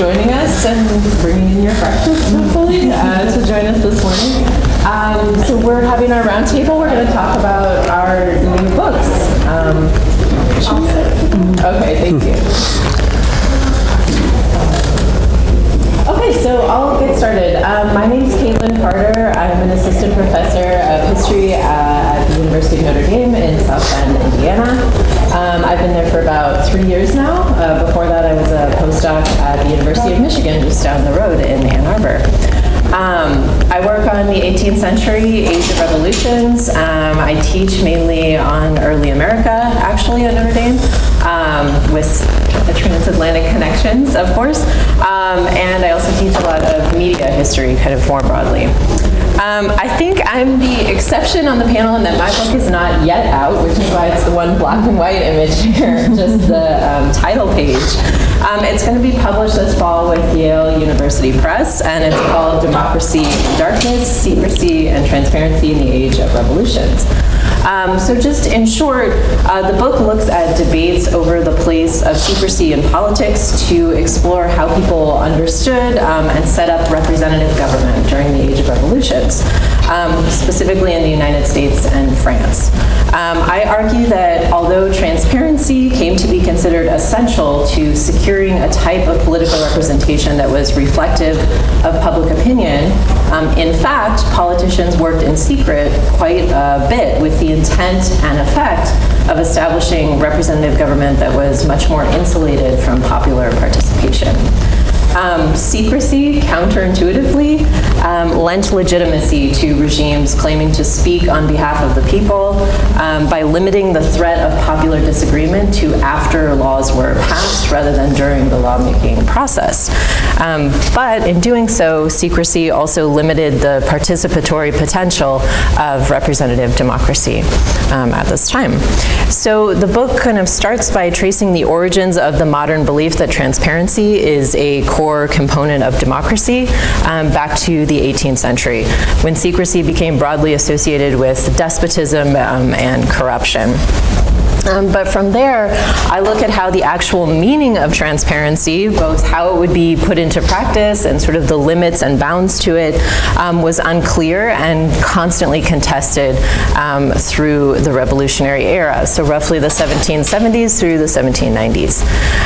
joining us and bringing in your breakfast, hopefully, to join us this morning. So we're having our roundtable. We're going to talk about our new books. Okay, thank you. Okay, so I'll get started. My name's Katlyn. I'm an assistant professor of history at the University of Notre Dame in South Bend, Indiana. I've been there for about 3 years now. Before that, I was a postdoc at the University of Michigan, just down the road in Ann Arbor. I work on the 18th century, Age of Revolutions. I teach mainly on early America, actually, at Notre Dame, with the transatlantic connections, of course. And I also teach a lot of media history, kind of more broadly. I think I'm the exception on the panel in that my book is not yet out, which is why it's the one black and white image here, just the title page. It's going to be published this fall with Yale University Press, and it's called Democracy in Darkness, Secrecy, and Transparency in the Age of Revolutions. So just in short, the book looks at debates over the place of secrecy in politics to explore how people understood and set up representative government during the Age of Revolutions, specifically in the United States and France. I argue that although transparency came to be considered essential to securing a type of political representation that was reflective of public opinion, in fact, politicians worked in secret quite a bit with the intent and effect of establishing representative government that was much more insulated from popular participation. Secrecy, counterintuitively, lent legitimacy to regimes claiming to speak on behalf of the people by limiting the threat of popular disagreement to after laws were passed rather than during the lawmaking process. But in doing so, secrecy also limited the participatory potential of representative democracy at this time. So the book kind of starts by tracing the origins of the modern belief that transparency is a core component of democracy back to the 18th century, when secrecy became broadly associated with despotism and corruption. But from there, I look at how the actual meaning of transparency, both how it would be put into practice and sort of the limits and bounds to it, was unclear and constantly contested through the Revolutionary era, so roughly the 1770s through the 1790s.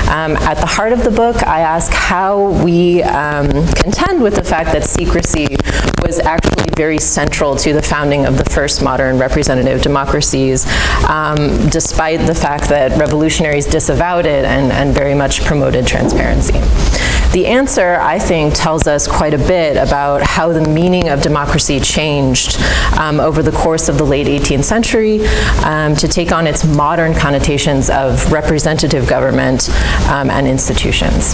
At the heart of the book, I ask how we contend with the fact that secrecy was actually very central to the founding of the first modern representative democracies, despite the fact that revolutionaries disavowed it and very much promoted transparency. The answer, I think, tells us quite a bit about how the meaning of democracy changed over the course of the late 18th century to take on its modern connotations of representative government and institutions.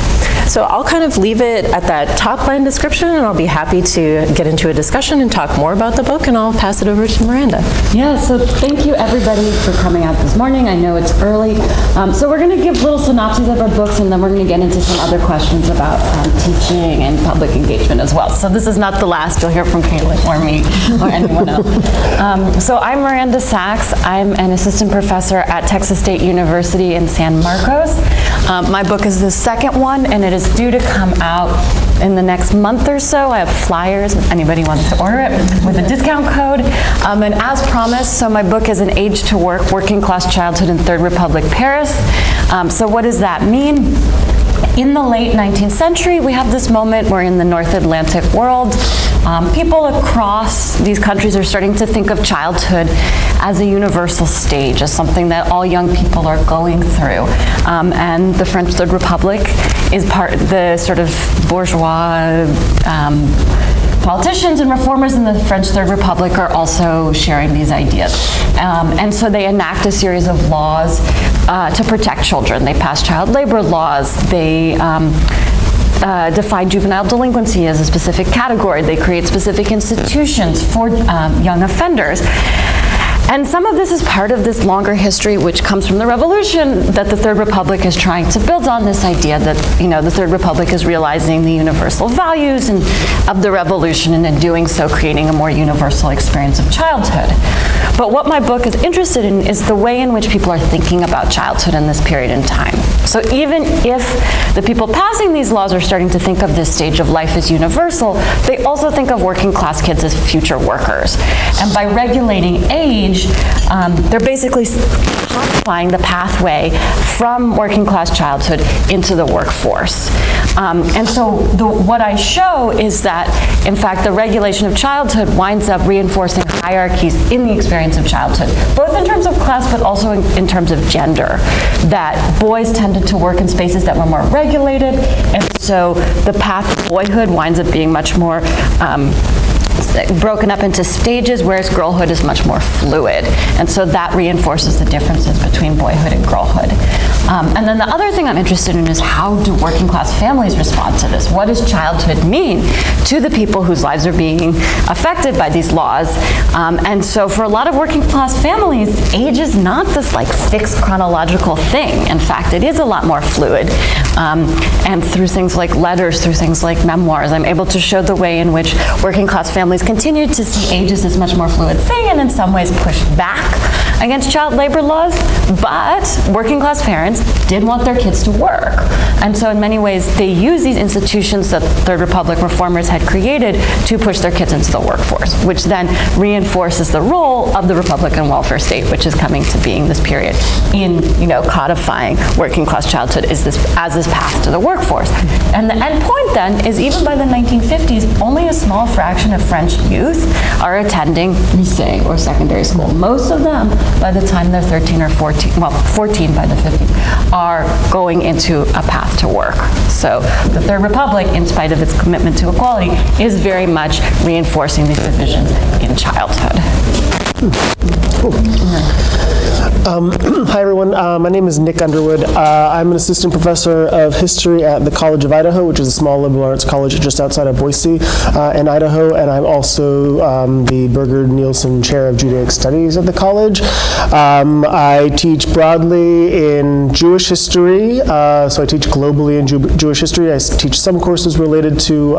So I'll kind of leave it at that top line description, and I'll be happy to get into a discussion and talk more about the book, and I'll pass it over to Miranda. Yeah, so thank you everybody for coming out this morning. I know it's early. So we're going to give little synopses of our books, and then we're going to get into some other questions about teaching and public engagement as well. So this is not the last you'll hear from Katlyn or me or anyone else. So I'm Miranda Sachs. I'm an assistant professor at Texas State University in San Marcos. My book is the second one, and it is due to come out in the next month or so. I have flyers if anybody wants to order it with a discount code. And as promised, so my book is an Age to Work, Working Class Childhood in Third Republic Paris. So what does that mean? In the late 19th century, we have this moment where in the North Atlantic world, people across these countries are starting to think of childhood as a universal stage, as something that all young people are going through. And the French Third Republic is the sort of bourgeois politicians and reformers in the French Third Republic are also sharing these ideas. And so they enact a series of laws to protect children. They pass child labor laws. They define juvenile delinquency as a specific category. They create specific institutions for young offenders. And some of this is part of this longer history which comes from the Revolution that the Third Republic is trying to build on, this idea that, you know, the Third Republic is realizing the universal values of the Revolution, and in doing so creating a more universal experience of childhood. But what my book is interested in is the way in which people are thinking about childhood in this period in time. So even if the people passing these laws are starting to think of this stage of life as universal, they also think of working class kids as future workers. And by regulating age, they're basically codifying the pathway from working class childhood into the workforce. And so what I show is that, in fact, the regulation of childhood winds up reinforcing hierarchies in the experience of childhood, both in terms of class but also in terms of gender, that boys tended to work in spaces that were more regulated, and so the path to boyhood winds up being much more broken up into stages, whereas girlhood is much more fluid. And so that reinforces the differences between boyhood and girlhood. And then the other thing I'm interested in is how do working class families respond to this? What does childhood mean to the people whose lives are being affected by these laws? And so for a lot of working class families, age is not this like fixed chronological thing. In fact, it is a lot more fluid. And through things like letters, through things like memoirs, I'm able to show the way in which working class families continue to see age as this much more fluid thing, and in some ways push back against child labor laws, but working class parents did want their kids to work. And so in many ways, they use these institutions that Third Republic reformers had created to push their kids into the workforce, which then reinforces the role of the Republican welfare state, which is coming to being this period in, codifying working class childhood as this path to the workforce. And the end point then is even by the 1950s, only a small fraction of French youth are attending lycée or secondary school. Most of them, by the time they're 13 or 14, well, 14 by the 50s, are going into a path to work. So the Third Republic, in spite of its commitment to equality, is very much reinforcing these divisions in childhood. Hi everyone, my name is Nick Underwood. I'm an assistant professor of history at the College of Idaho, which is a small liberal arts college just outside of Boise in Idaho, and I'm also the Berger Nielsen Chair of Judaic Studies at the college. I teach broadly in Jewish history, so I teach globally in Jewish history. I teach some courses related to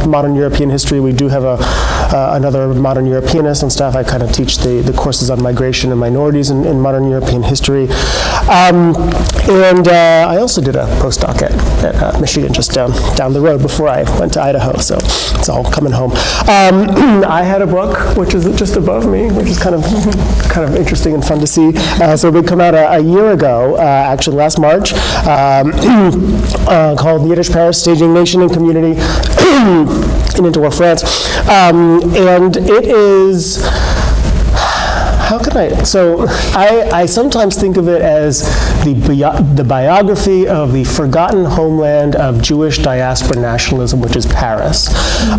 modern European history. We do have another modern Europeanist on staff. I kind of teach the courses on migration and minorities in modern European history. And I also did a postdoc at Michigan, just down the road before I went to Idaho, so it's all coming home. I had a book, which is just above me, which is kind of interesting and fun to see. So it would come out a year ago, actually last March, called Yiddish Paris, Staging Nation and Community in Interwar France. And it is... I sometimes think of it as the biography of the forgotten homeland of Jewish diaspora nationalism, which is Paris.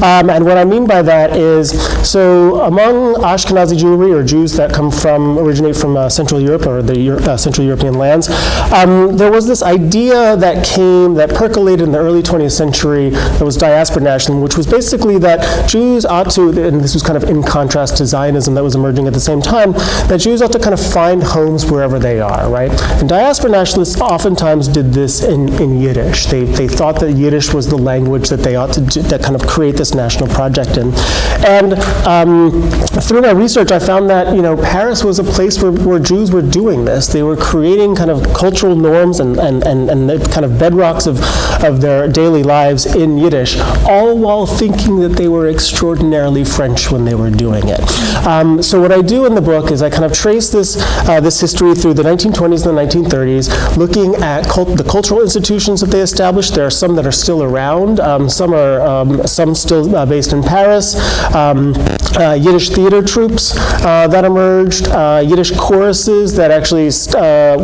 And what I mean by that is, so among Ashkenazi Jewry, or Jews that originate from Central Europe, or the Central European lands, there was this idea that percolated in the early 20th century that was diaspora nationalism, which was basically that Jews ought to, and this was kind of in contrast to Zionism that was emerging at the same time, that Jews ought to kind of find homes wherever they are, right? And diaspora nationalists oftentimes did this in Yiddish. They thought that Yiddish was the language that they ought to do, that kind of create this national project in. And through my research, I found that Paris was a place where Jews were doing this. They were creating kind of cultural norms and the kind of bedrocks of their daily lives in Yiddish, all while thinking that they were extraordinarily French when they were doing it. So what I do in the book is I kind of trace this history through the 1920s and the 1930s, looking at the cultural institutions that they established. There are some that are still around. Some still based in Paris. Yiddish theater troupes that emerged. Yiddish choruses that actually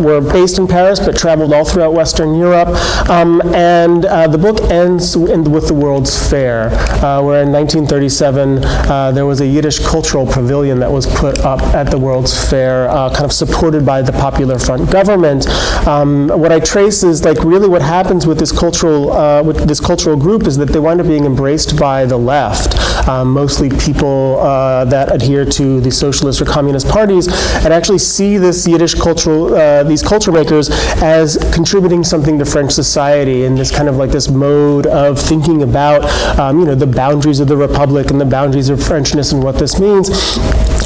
were based in Paris but traveled all throughout Western Europe. And the book ends with the World's Fair, where in 1937 there was a Yiddish cultural pavilion that was put up at the World's Fair, kind of supported by the Popular Front government. What I trace is really what happens with this cultural group is that they wind up being embraced by the left, mostly people that adhere to the socialist or communist parties, and actually see this Yiddish these culture makers as contributing something to French society in this kind of this mode of thinking about the boundaries of the Republic and the boundaries of Frenchness and what this means.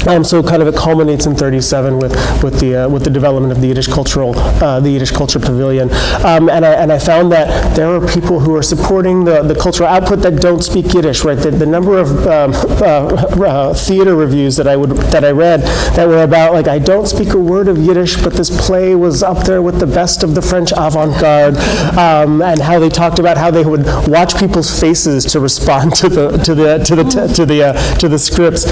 So kind of it culminates in 37 with the development of the Yiddish Culture Pavilion, and I found that there are people who are supporting the cultural output that don't speak Yiddish. Right, the number of theater reviews that I read that were about, like, I don't speak a word of Yiddish, but this play was up there with the best of the French avant-garde, and how they talked about how they would watch people's faces to respond to the scripts.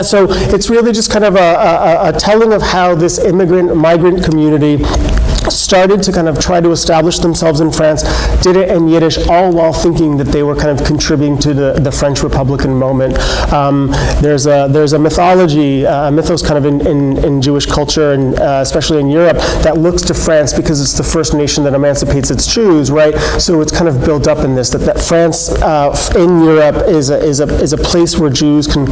So it's really just kind of a telling of how this migrant community started to kind of try to establish themselves in France, did it in Yiddish, all while thinking that they were kind of contributing to the French Republican moment. There's a mythology, a mythos kind of in Jewish culture, and especially in Europe, that looks to France because it's the first nation that emancipates its Jews, right? So it's kind of built up in this, that France in Europe is a place where Jews can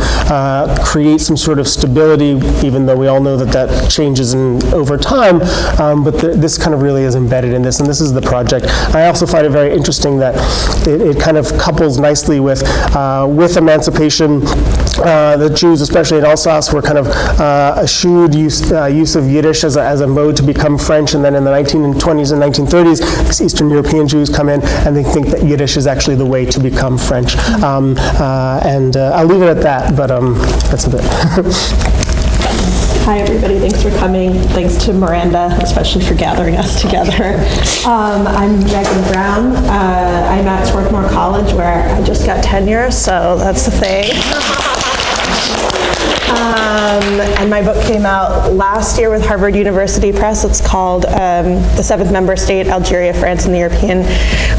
create some sort of stability, even though we all know that changes over time, but this kind of really is embedded in this, and this is the project. I also find it very interesting that it kind of couples nicely with emancipation. The Jews, especially in Alsace, were kind of eschewed use of Yiddish as a mode to become French, and then in the 1920s and 1930s, these Eastern European Jews come in and they think that Yiddish is actually the way to become French. And I'll leave it at that, but that's a bit. Hi, everybody. Thanks for coming. Thanks to Miranda, especially for gathering us together. I'm Megan Brown. I'm at Swarthmore College, where I just got tenure, so that's the thing. And my book came out last year with Harvard University Press. It's called The Seventh Member State, Algeria, France, and the European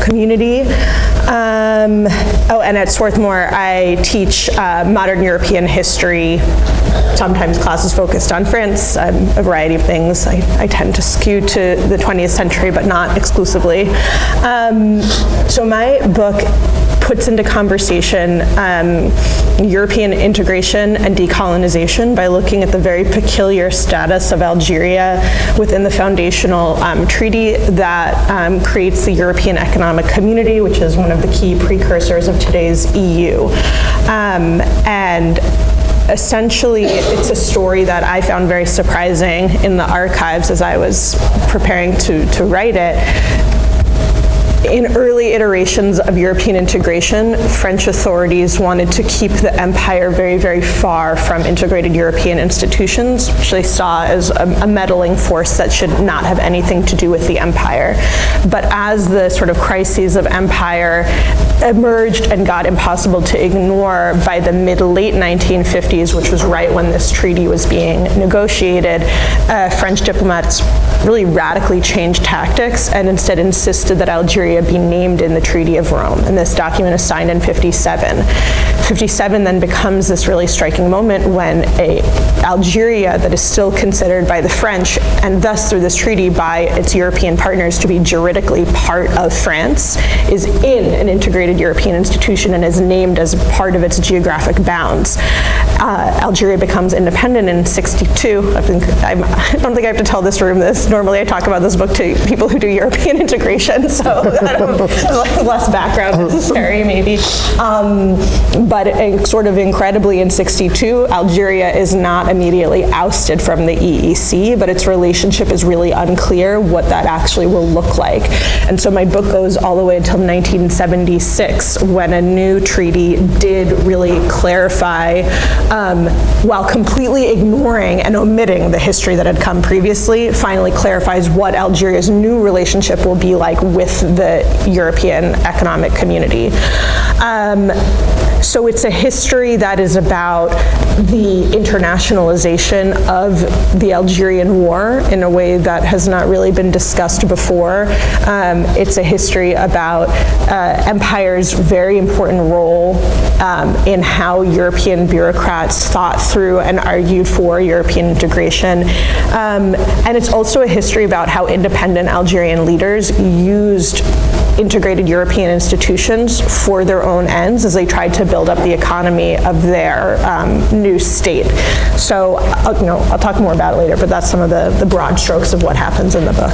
Community. And at Swarthmore, I teach modern European history, sometimes classes focused on France, a variety of things. I tend to skew to the 20th century, but not exclusively. So my book puts into conversation European integration and decolonization by looking at the very peculiar status of Algeria within the foundational treaty that creates the European Economic Community, which is one of the key precursors of today's EU. And essentially, it's a story that I found very surprising in the archives as I was preparing to write it. In early iterations of European integration, French authorities wanted to keep the empire very, very far from integrated European institutions, which they saw as a meddling force that should not have anything to do with the empire. But as the sort of crises of empire emerged and got impossible to ignore by the mid-late 1950s, which was right when this treaty was being negotiated, French diplomats really radically changed tactics and instead insisted that Algeria be named in the Treaty of Rome. And this document is signed in 57. 57 then becomes this really striking moment when Algeria that is still considered by the French, and thus through this treaty by its European partners to be juridically part of France, is in an integrated European institution and is named as part of its geographic bounds. Algeria becomes independent in 62. I don't think I have to tell this room this. Normally I talk about this book to people who do European integration, so less background necessary maybe. But sort of incredibly in 62, Algeria is not immediately ousted from the EEC, but its relationship is really unclear what that actually will look like. And so my book goes all the way until 1976, when a new treaty did really clarify, while completely ignoring and omitting the history that had come previously, finally clarifies what Algeria's new relationship will be like with the European Economic Community. So it's a history that is about the internationalization of the Algerian War in a way that has not really been discussed before. It's a history about empire's very important role in how European bureaucrats thought through and argued for European integration. And it's also a history about how independent Algerian leaders used integrated European institutions for their own ends as they tried to build up the economy of their new state. So I'll talk more about it later, but that's some of the broad strokes of what happens in the book.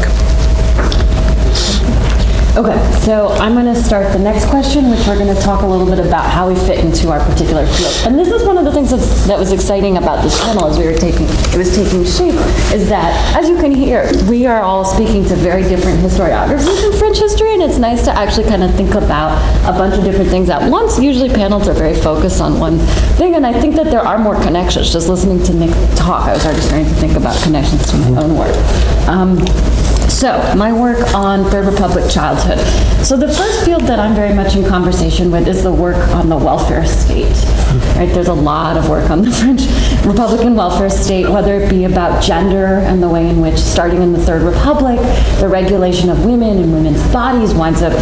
Okay, so I'm going to start the next question, which we're going to talk a little bit about how we fit into our particular field. And this is one of the things that was exciting about this panel as it was taking shape, is that, as you can hear, we are all speaking to very different historiographers in French history, and it's nice to actually kind of think about a bunch of different things at once. Usually panels are very focused on one thing, and I think that there are more connections. Just listening to Nick talk, I was already starting to think about connections to my own work. So, my work on Third Republic childhood. So the first field that I'm very much in conversation with is the work on the welfare state. Right? There's a lot of work on the French Republican welfare state, whether it be about gender and the way in which, starting in the Third Republic, the regulation of women and women's bodies winds up,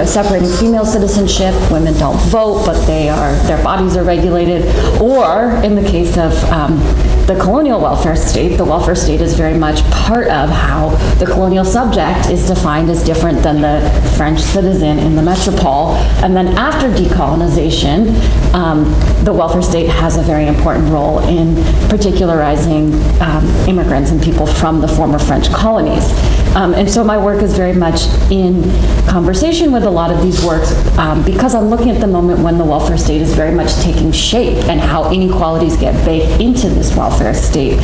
separating female citizenship. Women don't vote, but their bodies are regulated. Or, in the case of the colonial welfare state, the welfare state is very much part of how the colonial subject is defined as different than the French citizen in the metropole. And then after decolonization, the welfare state has a very important role in particularizing immigrants and people from the former French colonies. And so my work is very much in conversation with a lot of these works because I'm looking at the moment when the welfare state is very much taking shape and how inequalities get baked into this welfare state.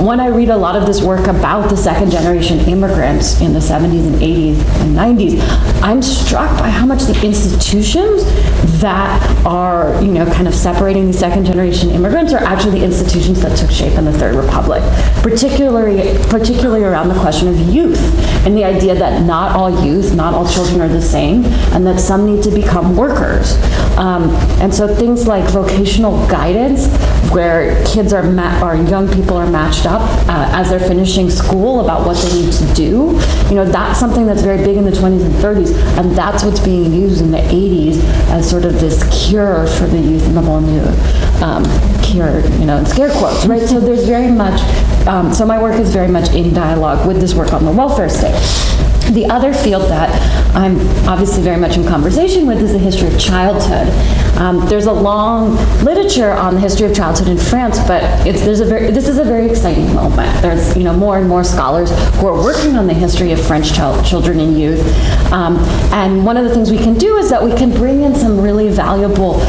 When I read a lot of this work about the second generation immigrants in the 70s and 80s and 90s, I'm struck by how much the institutions that are, kind of separating these second generation immigrants are actually the institutions that took shape in the Third Republic, particularly around the question of youth and the idea that not all youth, not all children are the same, and that some need to become workers. And so things like vocational guidance, where kids or young people are matched up as they're finishing school about what they need to do, that's something that's very big in the 20s and 30s, and that's what's being used in the 80s as sort of this cure for the youth in the banlieue. Cure, in scare quotes, right? So there's very much, so my work is very much in dialogue with this work on the welfare state. The other field that I'm obviously very much in conversation with is the history of childhood. There's a long literature on the history of childhood in France, but this is a very exciting moment. There's more and more scholars who are working on the history of French children and youth. And one of the things we can do is that we can bring in some really valuable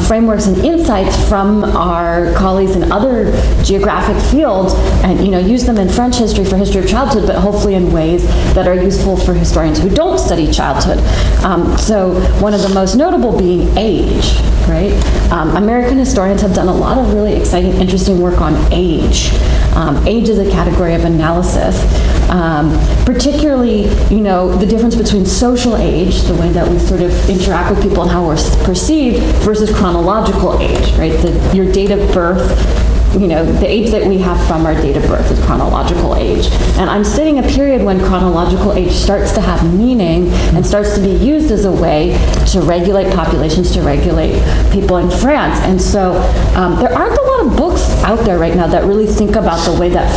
frameworks and insights from our colleagues in other geographic fields and use them in French history for history of childhood, but hopefully in ways that are useful for historians who don't study childhood. So one of the most notable being age, right? American historians have done a lot of really exciting, interesting work on age. Age is a category of analysis. Particularly, the difference between social age, the way that we sort of interact with people and how we're perceived, versus chronological age, right? Your date of birth, the age that we have from our date of birth is chronological age. And I'm studying a period when chronological age starts to have meaning and starts to be used as a way to regulate populations, to regulate people in France. And so there aren't a lot of books out there right now that really think about the way that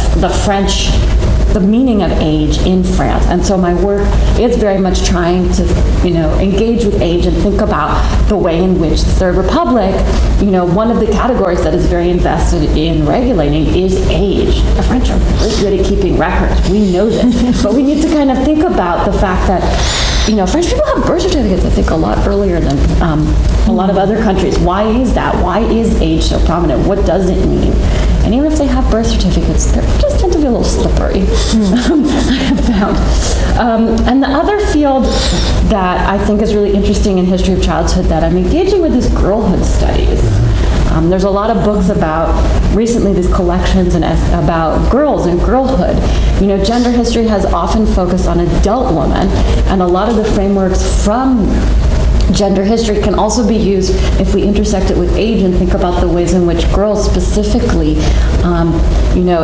the meaning of age in France. And so my work is very much trying to, engage with age and think about the way in which the Third Republic, one of the categories that is very invested in regulating is age. The French are really good at keeping records. We know this. But we need to kind of think about the fact that, French people have birth certificates, I think, a lot earlier than a lot of other countries. Why is that? Why is age so prominent? What does it mean? And even if they have birth certificates, they just tend to be a little slippery, I have found. And the other field that I think is really interesting in history of childhood that I'm engaging with is girlhood studies. There's a lot of books about, recently, these collections about girls and girlhood. Gender history has often focused on adult women, and a lot of the frameworks from gender history can also be used if we intersect it with age and think about the ways in which girls specifically,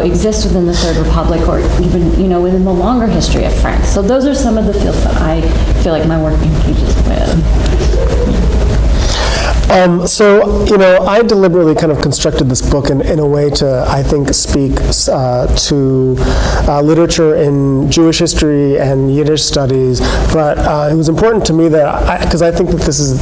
exist within the Third Republic or even, within the longer history of France. So those are some of the fields that I feel like my work engages with. So, I deliberately kind of constructed this book in a way to, I think, speak to literature in Jewish history and Yiddish studies, but it was important to me that, because I think that this is,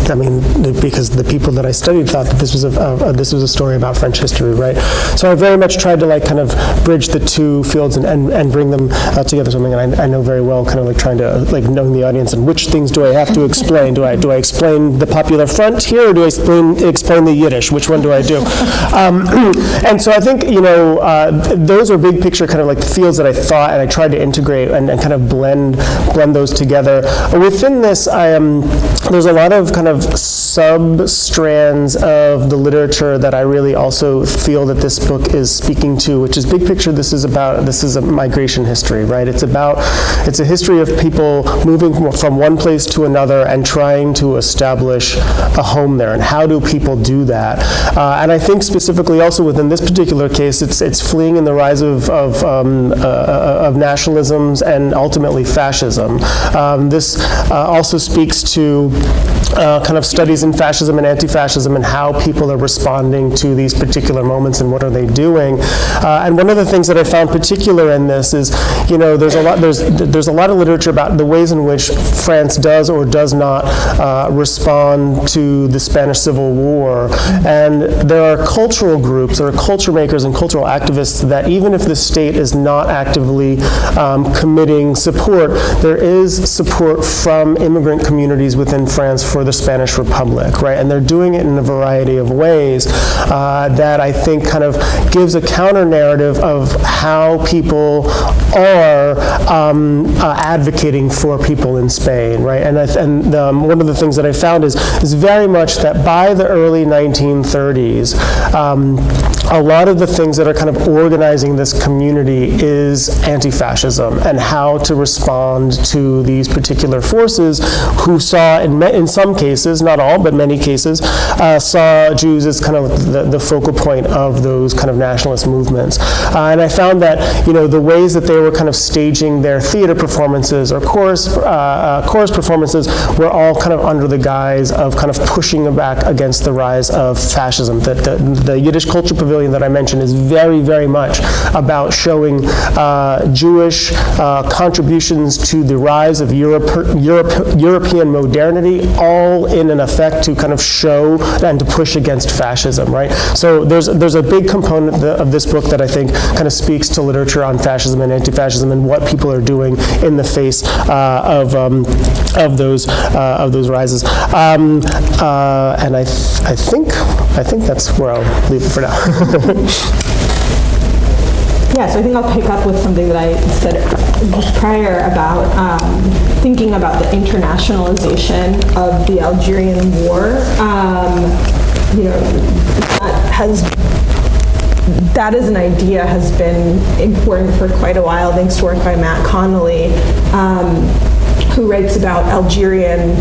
because the people that I studied thought that this was a story about French history, right? So I very much tried to kind of bridge the two fields and bring them together. Something I know very well, kind of trying to knowing the audience and which things do I have to explain? Do I explain the Popular Front here, or do I explain the Yiddish? Which one do I do? And so I think, those are big picture kind of the fields that I thought, and I tried to integrate and kind of blend those together. Within this, there's a lot of kind of sub-strands of the literature that I really also feel that this book is speaking to, which is big picture. This is a migration history, right? It's a history of people moving from one place to another and trying to establish a home there, and how do people do that? And I think specifically also within this particular case, it's fleeing in the rise of nationalisms and ultimately fascism. This also speaks to kind of studies in fascism and anti-fascism and how people are responding to these particular moments and what are they doing. And one of the things that I found particular in this is, there's a lot of literature about the ways in which France does or does not respond to the Spanish Civil War. And there are cultural groups, there are culture makers and cultural activists that even if the state is not actively committing support, there is support from immigrant communities within France for the Spanish Republic, right? And they're doing it in a variety of ways that I think kind of gives a counter narrative of how people are advocating for people in Spain, right? And one of the things that I found is very much that by the early 1930s, a lot of the things that are kind of organizing this community is anti-fascism and how to respond to these particular forces who saw, in some cases, not all, but many cases, saw Jews as kind of the focal point of those kind of nationalist movements. And I found that, the ways that they were kind of staging their theater performances or chorus performances were all kind of under the guise of kind of pushing back against the rise of fascism. The Yiddish Culture Pavilion that I mentioned is very, very much about showing Jewish contributions to the rise of European modernity, all in an effect to kind of show and to push against fascism, right? So there's a big component of this book that I think kind of speaks to literature on fascism and anti-fascism and what people are doing in the face of those rises. And I think that's where I'll leave it for now. Yeah, so I think I'll pick up with something that I said just prior about thinking about the internationalization of the Algerian War. That as an idea has been important for quite a while, thanks to work by Matt Connolly, who writes about Algerian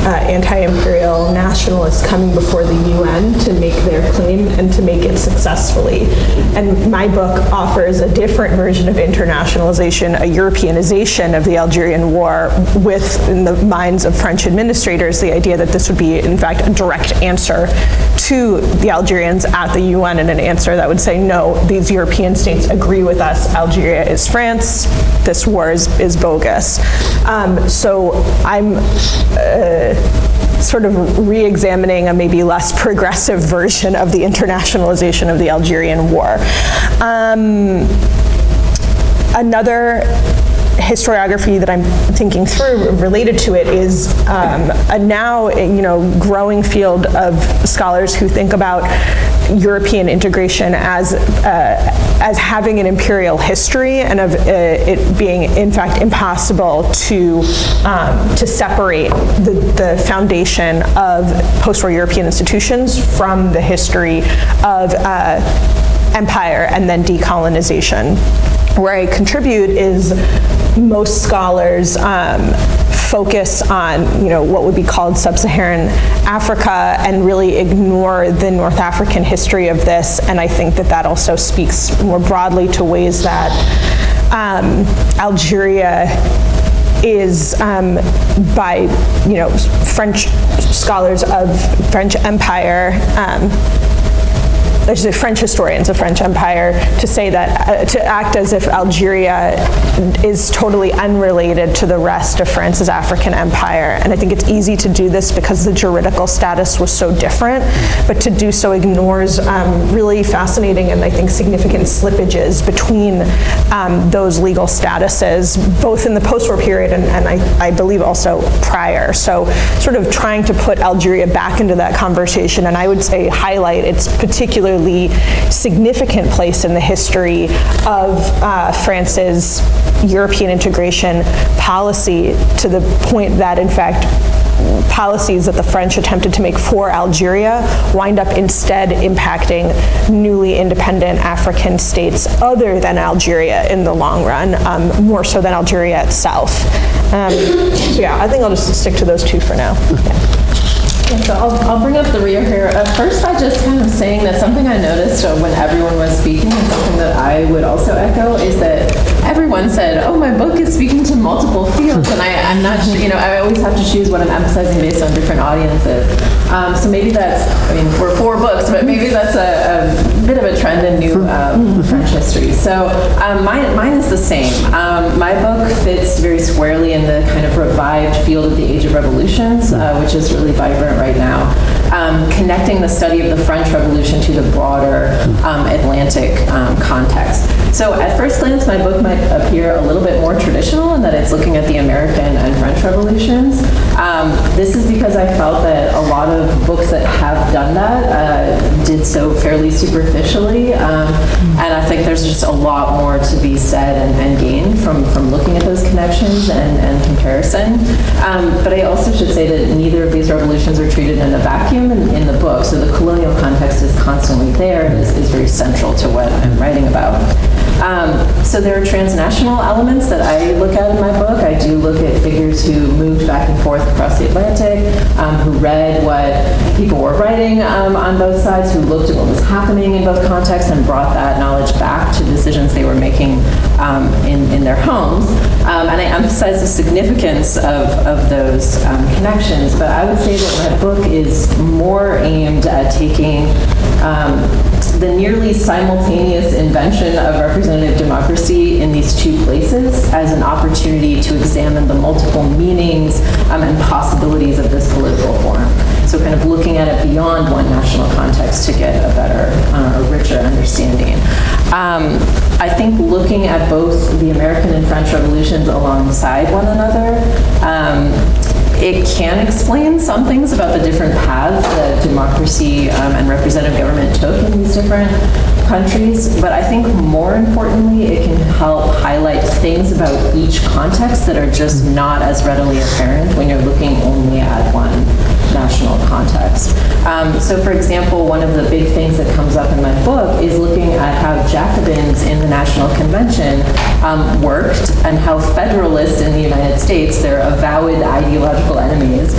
anti-imperial nationalists coming before the UN to make their claim and to make it successfully. And my book offers a different version of internationalization, a Europeanization of the Algerian War, with, in the minds of French administrators, the idea that this would be, in fact, a direct answer to the Algerians at the UN, and an answer that would say, no, these European states agree with us, Algeria is France, this war is bogus. So I'm sort of re-examining a maybe less progressive version of the internationalization of the Algerian War. Another historiography that I'm thinking through related to it is a now growing field of scholars who think about European integration as having an imperial history, and of it being in fact impossible to separate the foundation of post-war European institutions from the history of empire and then decolonization. Where I contribute is most scholars focus on what would be called sub-Saharan Africa and really ignore the North African history of this, and I think that also speaks more broadly to ways that Algeria is by, French scholars of French Empire, there's the French historians of French Empire, to say that, to act as if Algeria is totally unrelated to the rest of France's African empire. And I think it's easy to do this because the juridical status was so different, but to do so ignores really fascinating and I think significant slippages between those legal statuses, both in the post-war period and I believe also prior. So sort of trying to put Algeria back into that conversation, and I would say highlight its particularly significant place in the history of France's European integration policy, to the point that, in fact, policies that the French attempted to make for Algeria wind up instead impacting newly independent African states other than Algeria in the long run, more so than Algeria itself. So yeah, I think I'll just stick to those two for now. Yeah. So I'll bring up the rear here. First by just kind of saying that something I noticed when everyone was speaking, and something that I would also echo, is that everyone said, oh, my book is speaking to multiple fields, and I'm not, I always have to choose what I'm emphasizing based on different audiences. So maybe that's, we're 4 books, but maybe that's a bit of a trend in new French history. So mine is the same. My book fits very squarely in the kind of revived field of the Age of Revolutions, which is really vibrant right now, connecting the study of the French Revolution to the broader Atlantic context. So at first glance, my book might appear a little bit more traditional in that it's looking at the American and French revolutions. This is because I felt that a lot of books that have done that did so fairly superficially, and I think there's just a lot more to be said and gained from looking at those connections and comparison. But I also should say that neither of these revolutions are treated in a vacuum in the book, so the colonial context is constantly there and is very central to what I'm writing about. So there are transnational elements that I look at in my book. I do look at figures who moved back and forth across the Atlantic, who read what people were writing on both sides, who looked at what was happening in both contexts and brought that knowledge back to decisions they were making in their homes. And I emphasize the significance of those connections, but I would say that my book is more aimed at taking the nearly simultaneous invention of representative democracy in these two places as an opportunity to examine the multiple meanings and possibilities of this political form. So kind of looking at it beyond one national context to get a better, a richer understanding. I think looking at both the American and French revolutions alongside one another, it can explain some things about the different paths that democracy and representative government took in these different countries, but I think more importantly, it can help highlight things about each context that are just not as readily apparent when you're looking only at one national context. So for example, one of the big things that comes up in my book is looking at how Jacobins in the National Convention worked, and how Federalists in the United States, their avowed ideological enemies,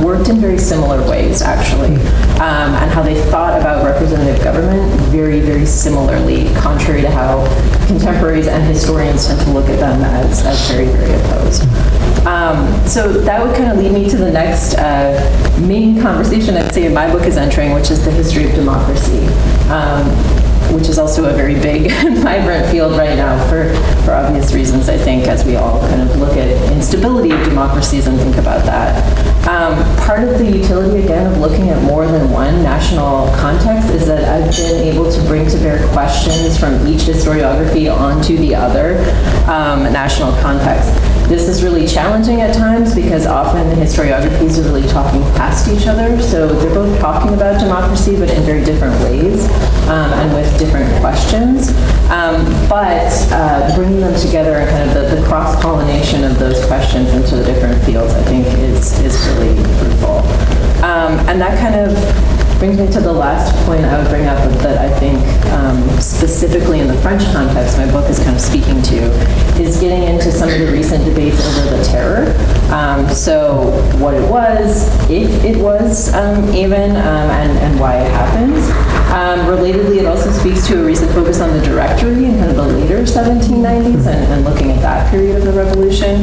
worked in very similar ways, actually, and how they thought about representative government very, very similarly, contrary to how contemporaries and historians tend to look at them as very, very opposed. So that would kind of lead me to the next main conversation I'd say my book is entering, which is the history of democracy, which is also a very big and vibrant field right now for obvious reasons, I think, as we all kind of look at instability of democracies and think about that. Part of the utility, again, of looking at more than one national context is that I've been able to bring to bear questions from each historiography onto the other national context. This is really challenging at times because often the historiographies are really talking past each other, so they're both talking about democracy but in very different ways and with different questions. But bringing them together and kind of the cross-pollination of those questions into the different fields, I think, is really fruitful. And that kind of brings me to the last point I would bring up that I think specifically in the French context my book is kind of speaking to, is getting into some of the recent debates over the terror. So what it was, if it was even, and why it happens. Relatedly, it also speaks to a recent focus on the Directory in kind of the later 1790s and looking at that period of the Revolution.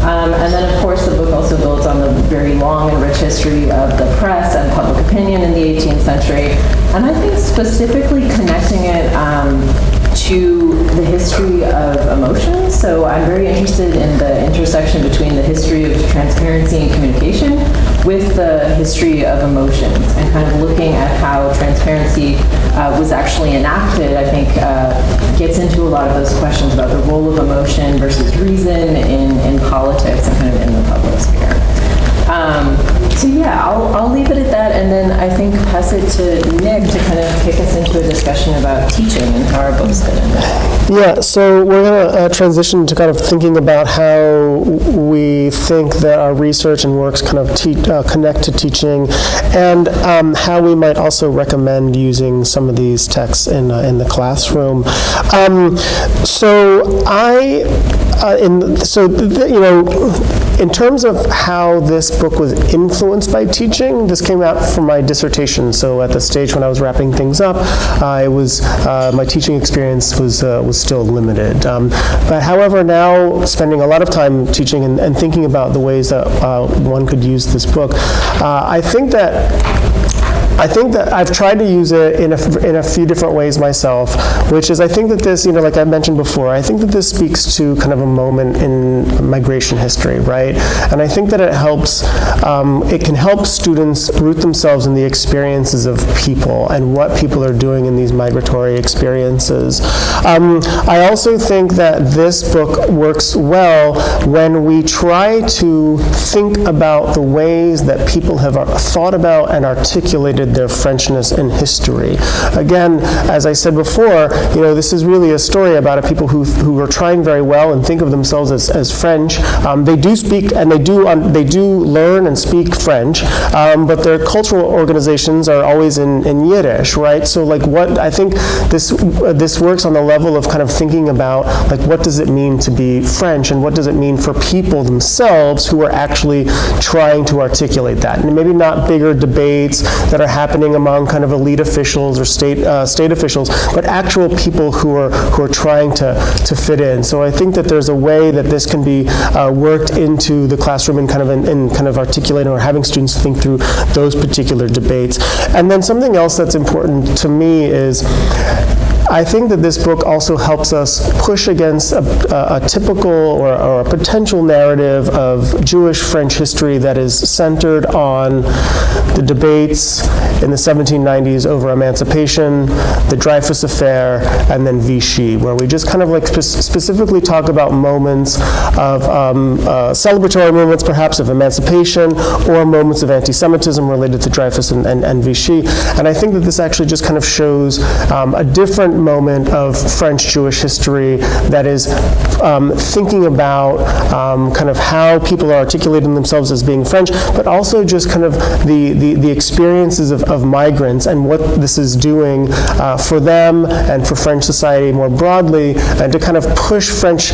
And then, of course, the book also builds on the very long and rich history of the press and public opinion in the 18th century. And I think specifically connecting it to the history of emotions. So I'm very interested in the intersection between the history of transparency and communication with the history of emotions, and kind of looking at how transparency was actually enacted, I think gets into a lot of those questions about the role of emotion versus reason in politics and kind of in the public sphere. So yeah, I'll leave it at that, and then I think pass it to Nick to kind of kick us into a discussion about teaching and how our books fit into that. Yeah, so we're going to transition to kind of thinking about how we think that our research and works kind of connect to teaching, and how we might also recommend using some of these texts in the classroom. In terms of how this book was influenced by teaching, this came out from my dissertation. So at the stage when I was wrapping things up, my teaching experience was still limited. But however, now spending a lot of time teaching and thinking about the ways that one could use this book, I think that I've tried to use it in a few different ways myself, which is I think that this, like I mentioned before, I think that this speaks to kind of a moment in migration history, right? And I think that it can help students root themselves in the experiences of people and what people are doing in these migratory experiences. I also think that this book works well when we try to think about the ways that people have thought about and articulated their Frenchness in history. Again, as I said before, this is really a story about a people who are trying very well and think of themselves as French. They do speak and they do learn and speak French, but their cultural organizations are always in Yiddish, right? So, what I think this works on the level of kind of thinking about what does it mean to be French, and what does it mean for people themselves who are actually trying to articulate that, and maybe not bigger debates that are happening among kind of elite officials or state officials, but actual people who are trying to fit in. So I think that there's a way that this can be worked into the classroom and kind of articulating or having students think through those particular debates. And then something else that's important to me is I think that this book also helps us push against a typical or a potential narrative of Jewish French history that is centered on the debates in the 1790s over emancipation, the Dreyfus Affair, and then Vichy, where we just kind of specifically talk about moments of celebratory moments, perhaps, of emancipation, or moments of anti-Semitism related to Dreyfus and Vichy. And I think that this actually just kind of shows a different moment of French Jewish history that is thinking about kind of how people are articulating themselves as being French, but also just kind of the experiences of migrants and what this is doing for them and for French society more broadly, and to kind of push French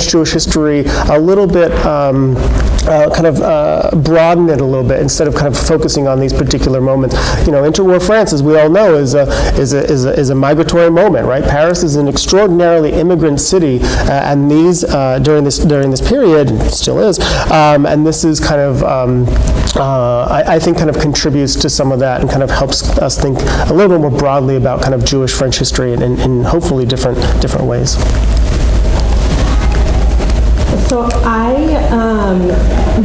Jewish history a little bit, broaden it a little bit instead of kind of focusing on these particular moments. Interwar France, as we all know, is a migratory moment, right? Paris is an extraordinarily immigrant city, and these during this period still is, and this is kind of I think kind of contributes to some of that and kind of helps us think a little bit more broadly about kind of Jewish French history in hopefully different ways. So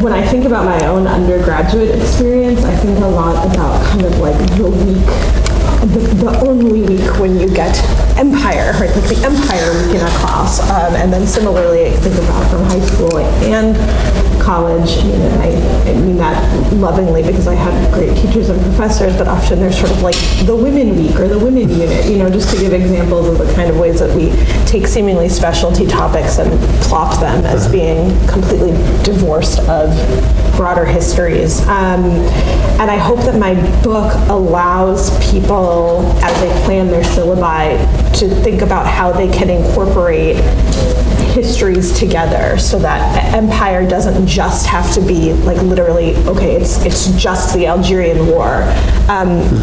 when I think about my own undergraduate experience, I think a lot about kind of the week, the only week when you get Empire, right? The Empire week in a class, and then similarly, I think about from high school and college. I mean that lovingly because I had great teachers and professors, but often there's sort of the Women Week or the Women Unit, just to give examples of the kind of ways that we take seemingly specialty topics and plop them as being completely divorced of broader histories. And I hope that my book allows people, as they plan their syllabi, to think about how they can incorporate histories together so that empire doesn't just have to be like literally, okay, it's just the Algerian War,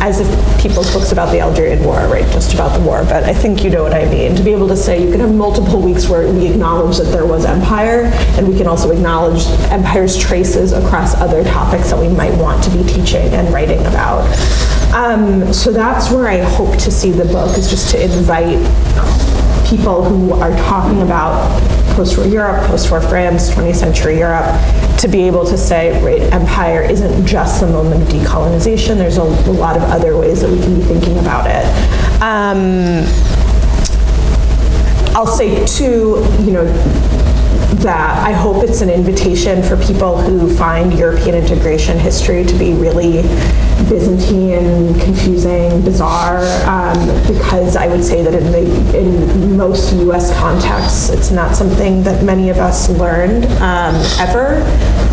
as if people's books about the Algerian War, right, just about the war, but I think you know what I mean. To be able to say you can have multiple weeks where we acknowledge that there was empire, and we can also acknowledge empire's traces across other topics that we might want to be teaching and writing about. So that's where I hope to see the book, is just to invite people who are talking about post-war Europe, post-war France, 20th century Europe, to be able to say, right, empire isn't just the moment of decolonization. There's a lot of other ways that we can be thinking about it. I'll say too, you know, that I hope it's an invitation for people who find European integration history to be really Byzantine, confusing, bizarre, because I would say that in most US contexts, it's not something that many of us learned ever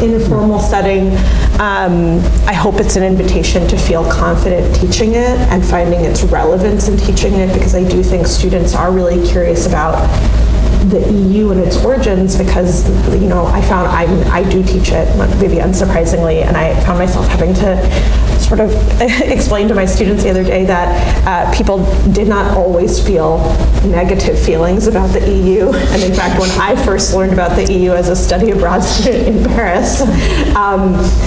in a formal setting. I hope it's an invitation to feel confident teaching it and finding its relevance in teaching it, because I do think students are really curious about the EU and its origins, because, you know, I do teach it, maybe unsurprisingly, and I found myself having to sort of explain to my students the other day that people did not always feel negative feelings about the EU. And in fact, when I first learned about the EU as a study abroad student in Paris,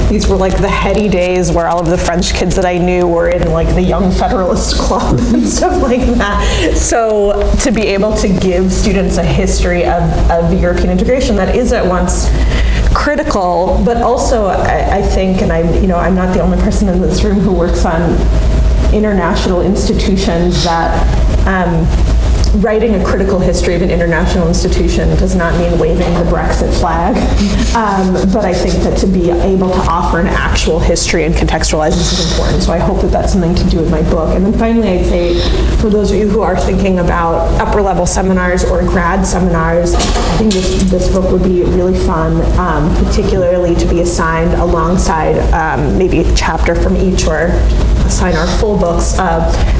these were like the heady days where all of the French kids that I knew were in like the Young Federalist Club and stuff like that. So to be able to give students a history of European integration that is at once critical, but also I think, and I'm not the only person in this room who works on international institutions, that writing a critical history of an international institution does not mean waving the Brexit flag, but I think that to be able to offer an actual history and contextualize this is important. So I hope that that's something to do with my book. And then finally, I'd say for those of you who are thinking about upper level seminars or grad seminars, I think this book would be really fun, particularly to be assigned alongside maybe a chapter from each, or assign our full books,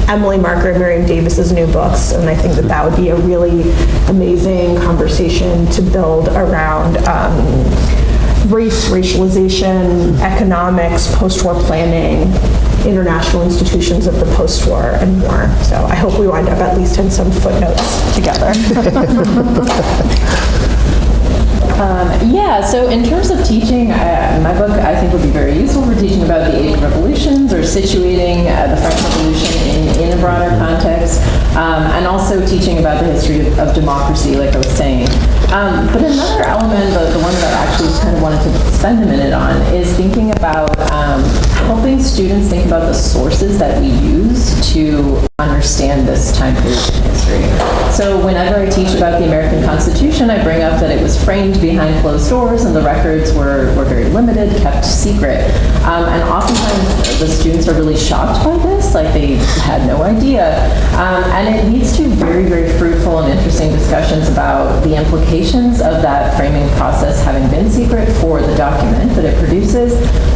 Emily Marker and Miriam Davis's new books, and I think that would be a really amazing conversation to build around race, racialization, economics, post-war planning, international institutions of the post-war, and more. So I hope we wind up at least in some footnotes together. Yeah, so in terms of teaching, my book I think would be very useful for teaching about the age of revolutions, or situating the French Revolution in a broader context, and also teaching about the history of democracy, like I was saying. But another element, the one that I actually kind of wanted to spend a minute on, is thinking about helping students think about the sources that we use to understand this time period in history. So whenever I teach about the American Constitution, I bring up that it was framed behind closed doors and the records were very limited, kept secret. And oftentimes the students are really shocked by this, like they had no idea. And it leads to very, very fruitful and interesting discussions about the implications of that framing process having been secret for the document that it produces,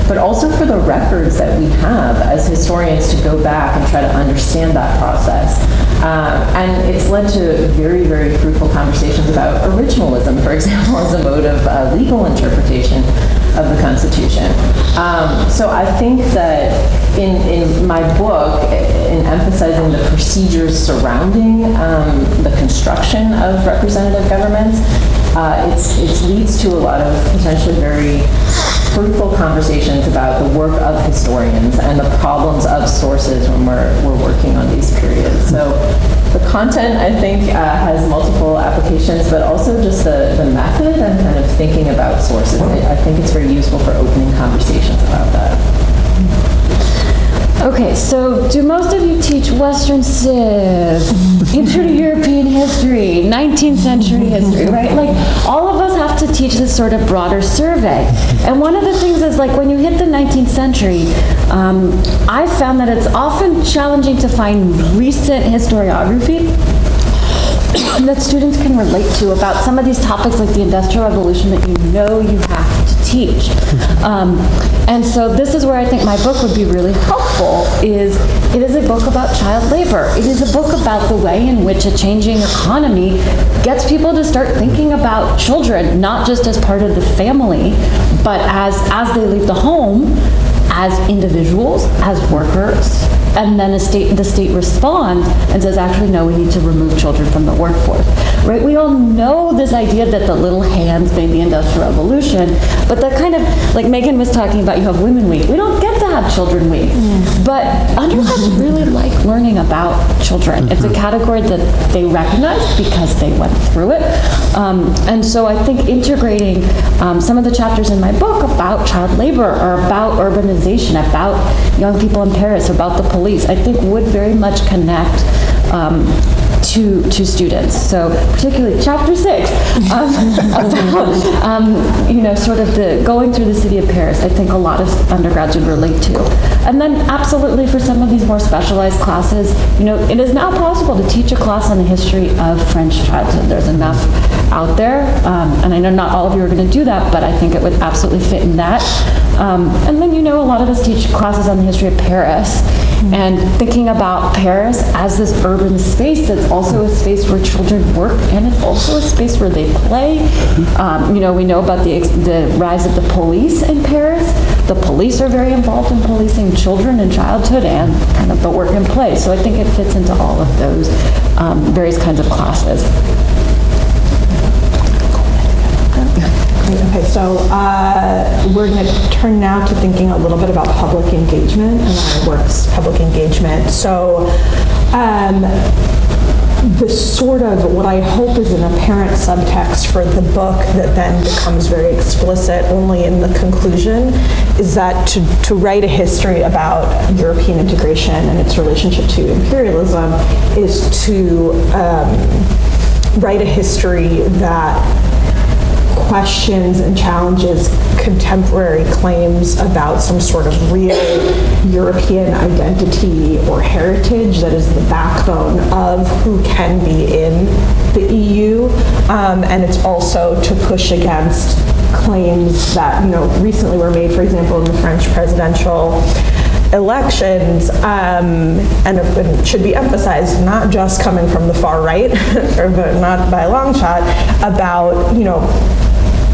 but also for the records that we have as historians to go back and try to understand that process. And it's led to very, very fruitful conversations about originalism, for example, as a mode of legal interpretation of the Constitution. So I think that in my book, in emphasizing the procedures surrounding the construction of representative governments, it leads to a lot of potentially very fruitful conversations about the work of historians and the problems of sources when we're working on these periods. So the content, I think, has multiple applications, but also just the method and kind of thinking about sources. I think it's very useful for opening conversations about that. Okay, so do most of you teach Western Civ, Intro to European History, 19th century history, right? Like, all of us have to teach this sort of broader survey. And one of the things is, like, when you hit the 19th century, I found that it's often challenging to find recent historiography that students can relate to about some of these topics like the Industrial Revolution that you know you have to teach. And so this is where I think my book would be really helpful, is it is a book about child labor. It is a book about the way in which a changing economy gets people to start thinking about children, not just as part of the family, but as they leave the home, as individuals, as workers, and then the state responds and says, actually, no, we need to remove children from the workforce, right? We all know this idea that the little hands made the Industrial Revolution, but that kind of, like Megan was talking about, you have Women Week. We don't get to have Children Week, but undergrads really like learning about children. It's a category that they recognize because they went through it. And so I think integrating some of the chapters in my book about child labor or about urbanization, about young people in Paris, about the police, I think would very much connect to students. So particularly chapter 6 about sort of the going through the city of Paris, I think a lot of undergrads would relate to. And then absolutely for some of these more specialized classes, it is now possible to teach a class on the history of French childhood. There's enough out there, and I know not all of you are going to do that, but I think it would absolutely fit in that. And then a lot of us teach classes on the history of Paris, and thinking about Paris as this urban space that's also a space where children work, and it's also a space where they play. We know about the rise of the police in Paris. The police are very involved in policing children and childhood and kind of the work and play. So I think it fits into all of those various kinds of classes. Okay, so we're going to turn now to thinking a little bit about public engagement and our work's public engagement. So the sort of what I hope is an apparent subtext for the book that then becomes very explicit only in the conclusion is that to write a history about European integration and its relationship to imperialism is to write a history that questions and challenges contemporary claims about some sort of real European identity or heritage that is the backbone of who can be in the EU. And it's also to push against claims that recently were made, for example, in the French presidential elections, and it should be emphasized, not just coming from the far right, but not by a long shot, about,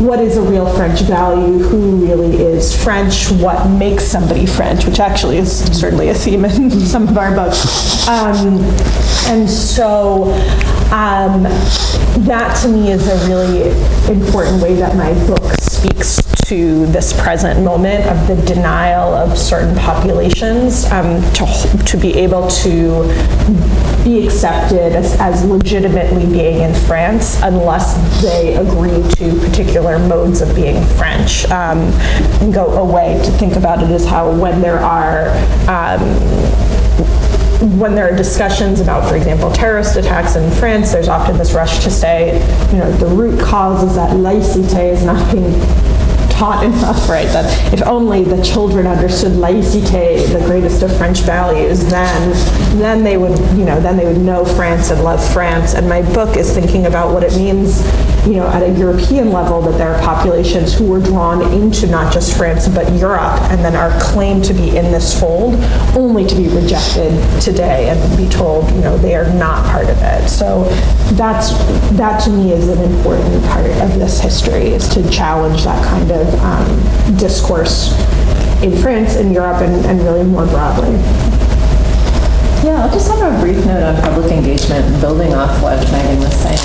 what is a real French value, who really is French, what makes somebody French, which actually is certainly a theme in some of our books. And so that to me is a really important way that my book speaks to this present moment of the denial of certain populations to be able to be accepted as legitimately being in France unless they agree to particular modes of being French. And go away to think about it as how when there are discussions about, for example, terrorist attacks in France, there's often this rush to say, the root cause is that laïcité is not being taught enough, right? That if only the children understood laïcité, the greatest of French values, then they would, then they would know France and love France. And my book is thinking about what it means, at a European level, that there are populations who were drawn into not just France but Europe, and then are claimed to be in this fold, only to be rejected today and be told, they are not part of it. So that to me is an important part of this history, is to challenge that kind of discourse in France, in Europe, and really more broadly. Yeah, I'll just have a brief note on public engagement, building off what Megan was saying.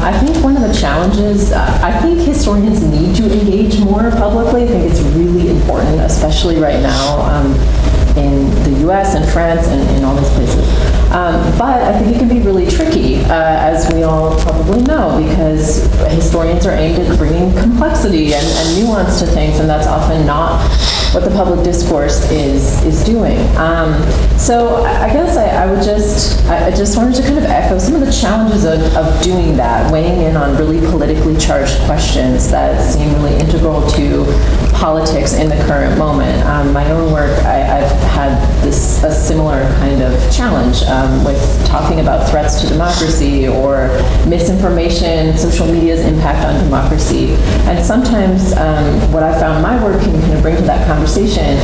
I think one of the challenges, I think historians need to engage more publicly. I think it's really important, especially right now in the US and France and in all these places. But I think it can be really tricky, as we all probably know, because historians are aimed at bringing complexity and nuance to things, and that's often not what the public discourse is doing. So I guess I just wanted to kind of echo some of the challenges of doing that, weighing in on really politically charged questions that seem really integral to politics in the current moment. My own work, I've had a similar kind of challenge with talking about threats to democracy or misinformation, social media's impact on democracy. And sometimes what I found my work can kind of bring to that conversation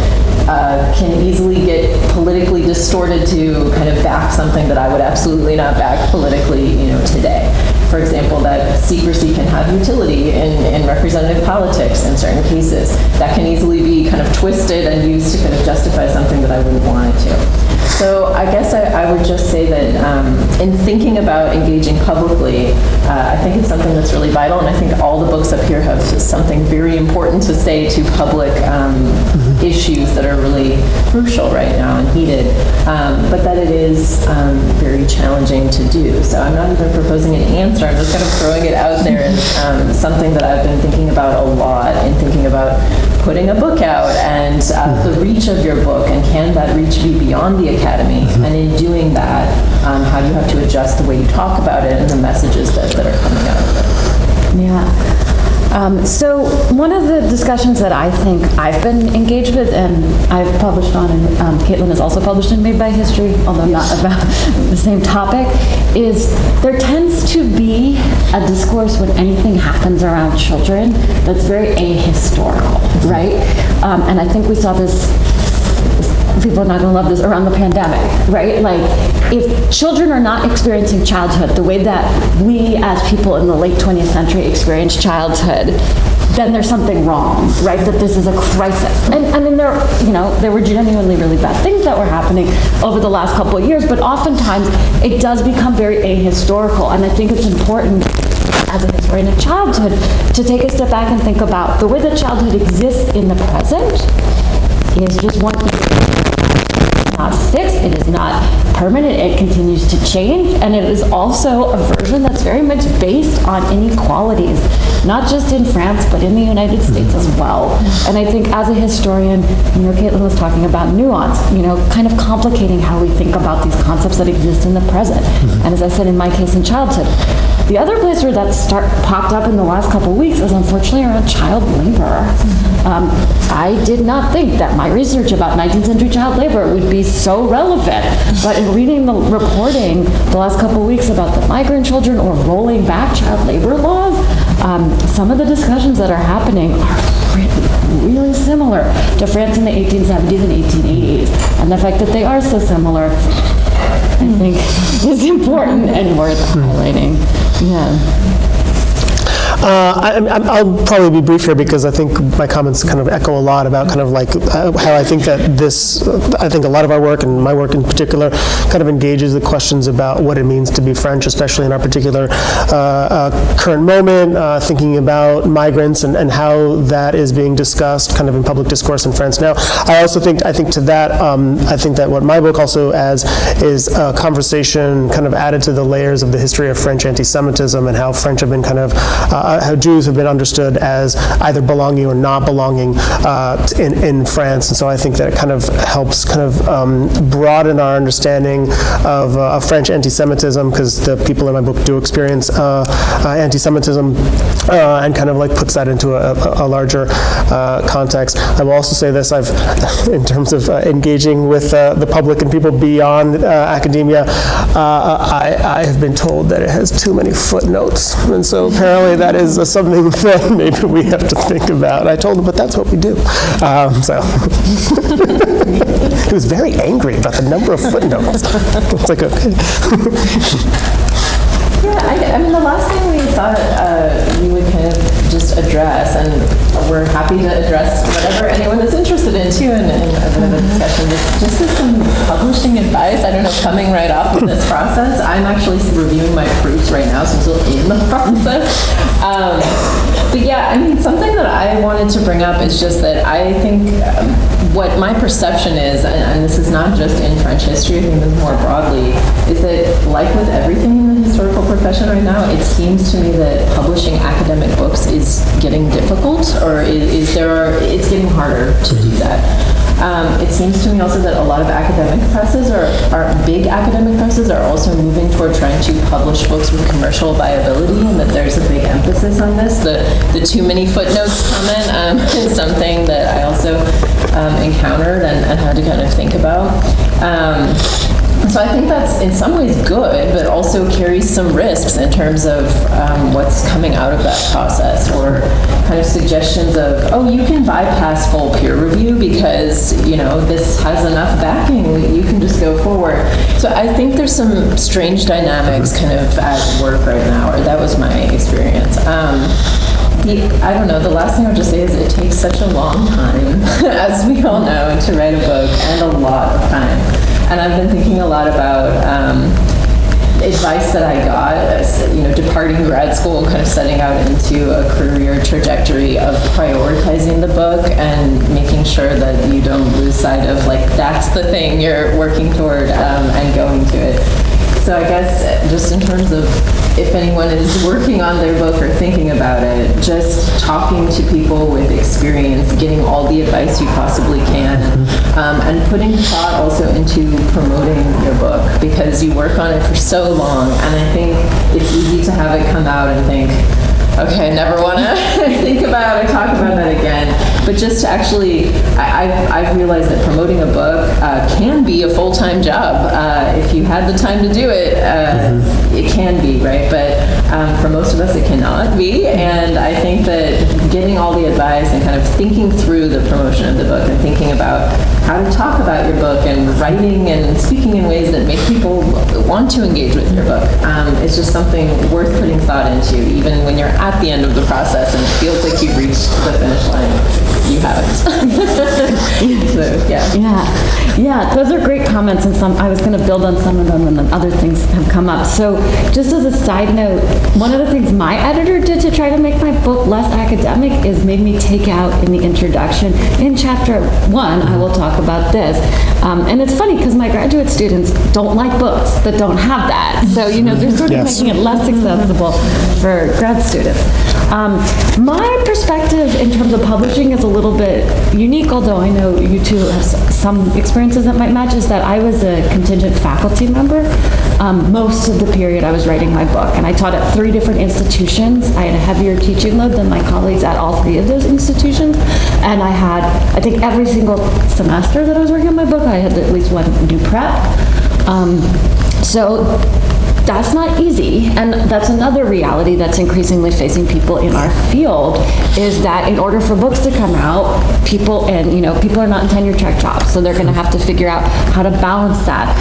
can easily get politically distorted to kind of back something that I would absolutely not back politically, today. For example, that secrecy can have utility in representative politics in certain cases. That can easily be kind of twisted and used to kind of justify something that I wouldn't want it to. So I guess I would just say that in thinking about engaging publicly, I think it's something that's really vital, and I think all the books up here have something very important to say to public issues that are really crucial right now and heated, but that it is very challenging to do. So I'm not even proposing an answer, I'm just kind of throwing it out there as something that I've been thinking about a lot in thinking about putting a book out and the reach of your book, and can that reach be beyond the academy? And in doing that, how do you have to adjust the way you talk about it and the messages that are coming out of it? Yeah. So one of the discussions that I think I've been engaged with, and I've published on, and Katlyn has also published in Made by History, although not about the same topic, is there tends to be a discourse when anything happens around children that's very ahistorical, right? And I think we saw this, people are not going to love this, around the pandemic, right? Like, if children are not experiencing childhood the way that we as people in the late 20th century experienced childhood, then there's something wrong, right? That this is a crisis. And I mean, there were genuinely really bad things that were happening over the last couple of years, but oftentimes it does become very ahistorical. And I think it's important as a historian of childhood to take a step back and think about the way that childhood exists in the present is just one thing. Not fixed, it is not permanent, it continues to change, and it is also a version that's very much based on inequalities, not just in France, but in the United States as well. And I think as a historian, Katlyn was talking about nuance, kind of complicating how we think about these concepts that exist in the present. And as I said, in my case, in childhood. The other place where that popped up in the last couple of weeks is unfortunately around child labor. I did not think that my research about 19th century child labor would be so relevant, but in reading the reporting the last couple of weeks about the migrant children or rolling back child labor laws, some of the discussions that are happening are really similar to France in the 1870s and 1880s, and the fact that they are so similar, I think, is important and worth highlighting. Yeah. I'll probably be brief here because I think my comments kind of echo a lot about kind of like how I think that I think a lot of our work, and my work in particular, kind of engages the questions about what it means to be French, especially in our particular current moment, thinking about migrants and how that is being discussed kind of in public discourse in France now. I think to that, I think that what my book also adds is a conversation kind of added to the layers of the history of French anti-Semitism and how French have been kind of how Jews have been understood as either belonging or not belonging in France. And so I think that it kind of helps kind of broaden our understanding of French anti-Semitism, because the people in my book do experience anti-Semitism, and kind of like puts that into a larger context. I will also say this, in terms of engaging with the public and people beyond academia, I have been told that it has too many footnotes. And so apparently that is something that maybe we have to think about. I told him, but that's what we do. He was very angry about the number of footnotes. It's like, okay. Yeah, I mean, the last thing we thought we would kind of just address, and we're happy to address whatever anyone is interested in too in a bit of a discussion, just as some publishing advice. I don't know, coming right off of this process, I'm actually reviewing my proofs right now, so I'm still in the process. But yeah, I mean, something that I wanted to bring up is just that I think what my perception is, and this is not just in French history, I think this more broadly, is that like with everything in the historical profession right now, it seems to me that publishing academic books is getting difficult or it's getting harder to do that. It seems to me also that a lot of academic presses, or big academic presses, are also moving toward trying to publish books with commercial viability, and that there's a big emphasis on this. The too many footnotes comment is something that I also encountered and had to kind of think about. So I think that's in some ways good, but also carries some risks in terms of what's coming out of that process, or kind of suggestions of, oh, you can bypass full peer review because, this has enough backing, you can just go forward. So I think there's some strange dynamics kind of at work right now, or that was my experience. I don't know, the last thing I'll just say is it takes such a long time, as we all know, to write a book, and a lot of time. And I've been thinking a lot about advice that I got as, departing grad school, kind of setting out into a career trajectory of prioritizing the book and making sure that you don't lose sight of, that's the thing you're working toward and going to it. So I guess just in terms of if anyone is working on their book or thinking about it, just talking to people with experience, getting all the advice you possibly can, and putting thought also into promoting your book, because you work on it for so long, and I think it's easy to have it come out and think, okay, I never want to think about or talk about that again. But just to actually, I've realized that promoting a book can be a full-time job. If you had the time to do it, it can be, right? But for most of us, it cannot be. And I think that getting all the advice and kind of thinking through the promotion of the book and thinking about how to talk about your book and writing and speaking in ways that make people want to engage with your book is just something worth putting thought into, even when you're at the end of the process and it feels like you've reached the finish line. You haven't. So, yeah, those are great comments, and I was going to build on some of them, and then other things have come up. So just as a side note, one of the things my editor did to try to make my book less academic is made me take out in the introduction, in chapter 1, I will talk about this. And it's funny because my graduate students don't like books that don't have that. So, they're sort of making it less accessible for grad students. My perspective in terms of publishing is a little bit unique, although I know you two have some experiences that might match, is that I was a contingent faculty member most of the period I was writing my book. And I taught at 3 different institutions. I had a heavier teaching load than my colleagues at all 3 of those institutions. And I had, I think every single semester that I was working on my book, I had at least one new prep. So that's not easy, and that's another reality that's increasingly facing people in our field, is that in order for books to come out, people are not in tenure track jobs, so they're going to have to figure out how to balance that.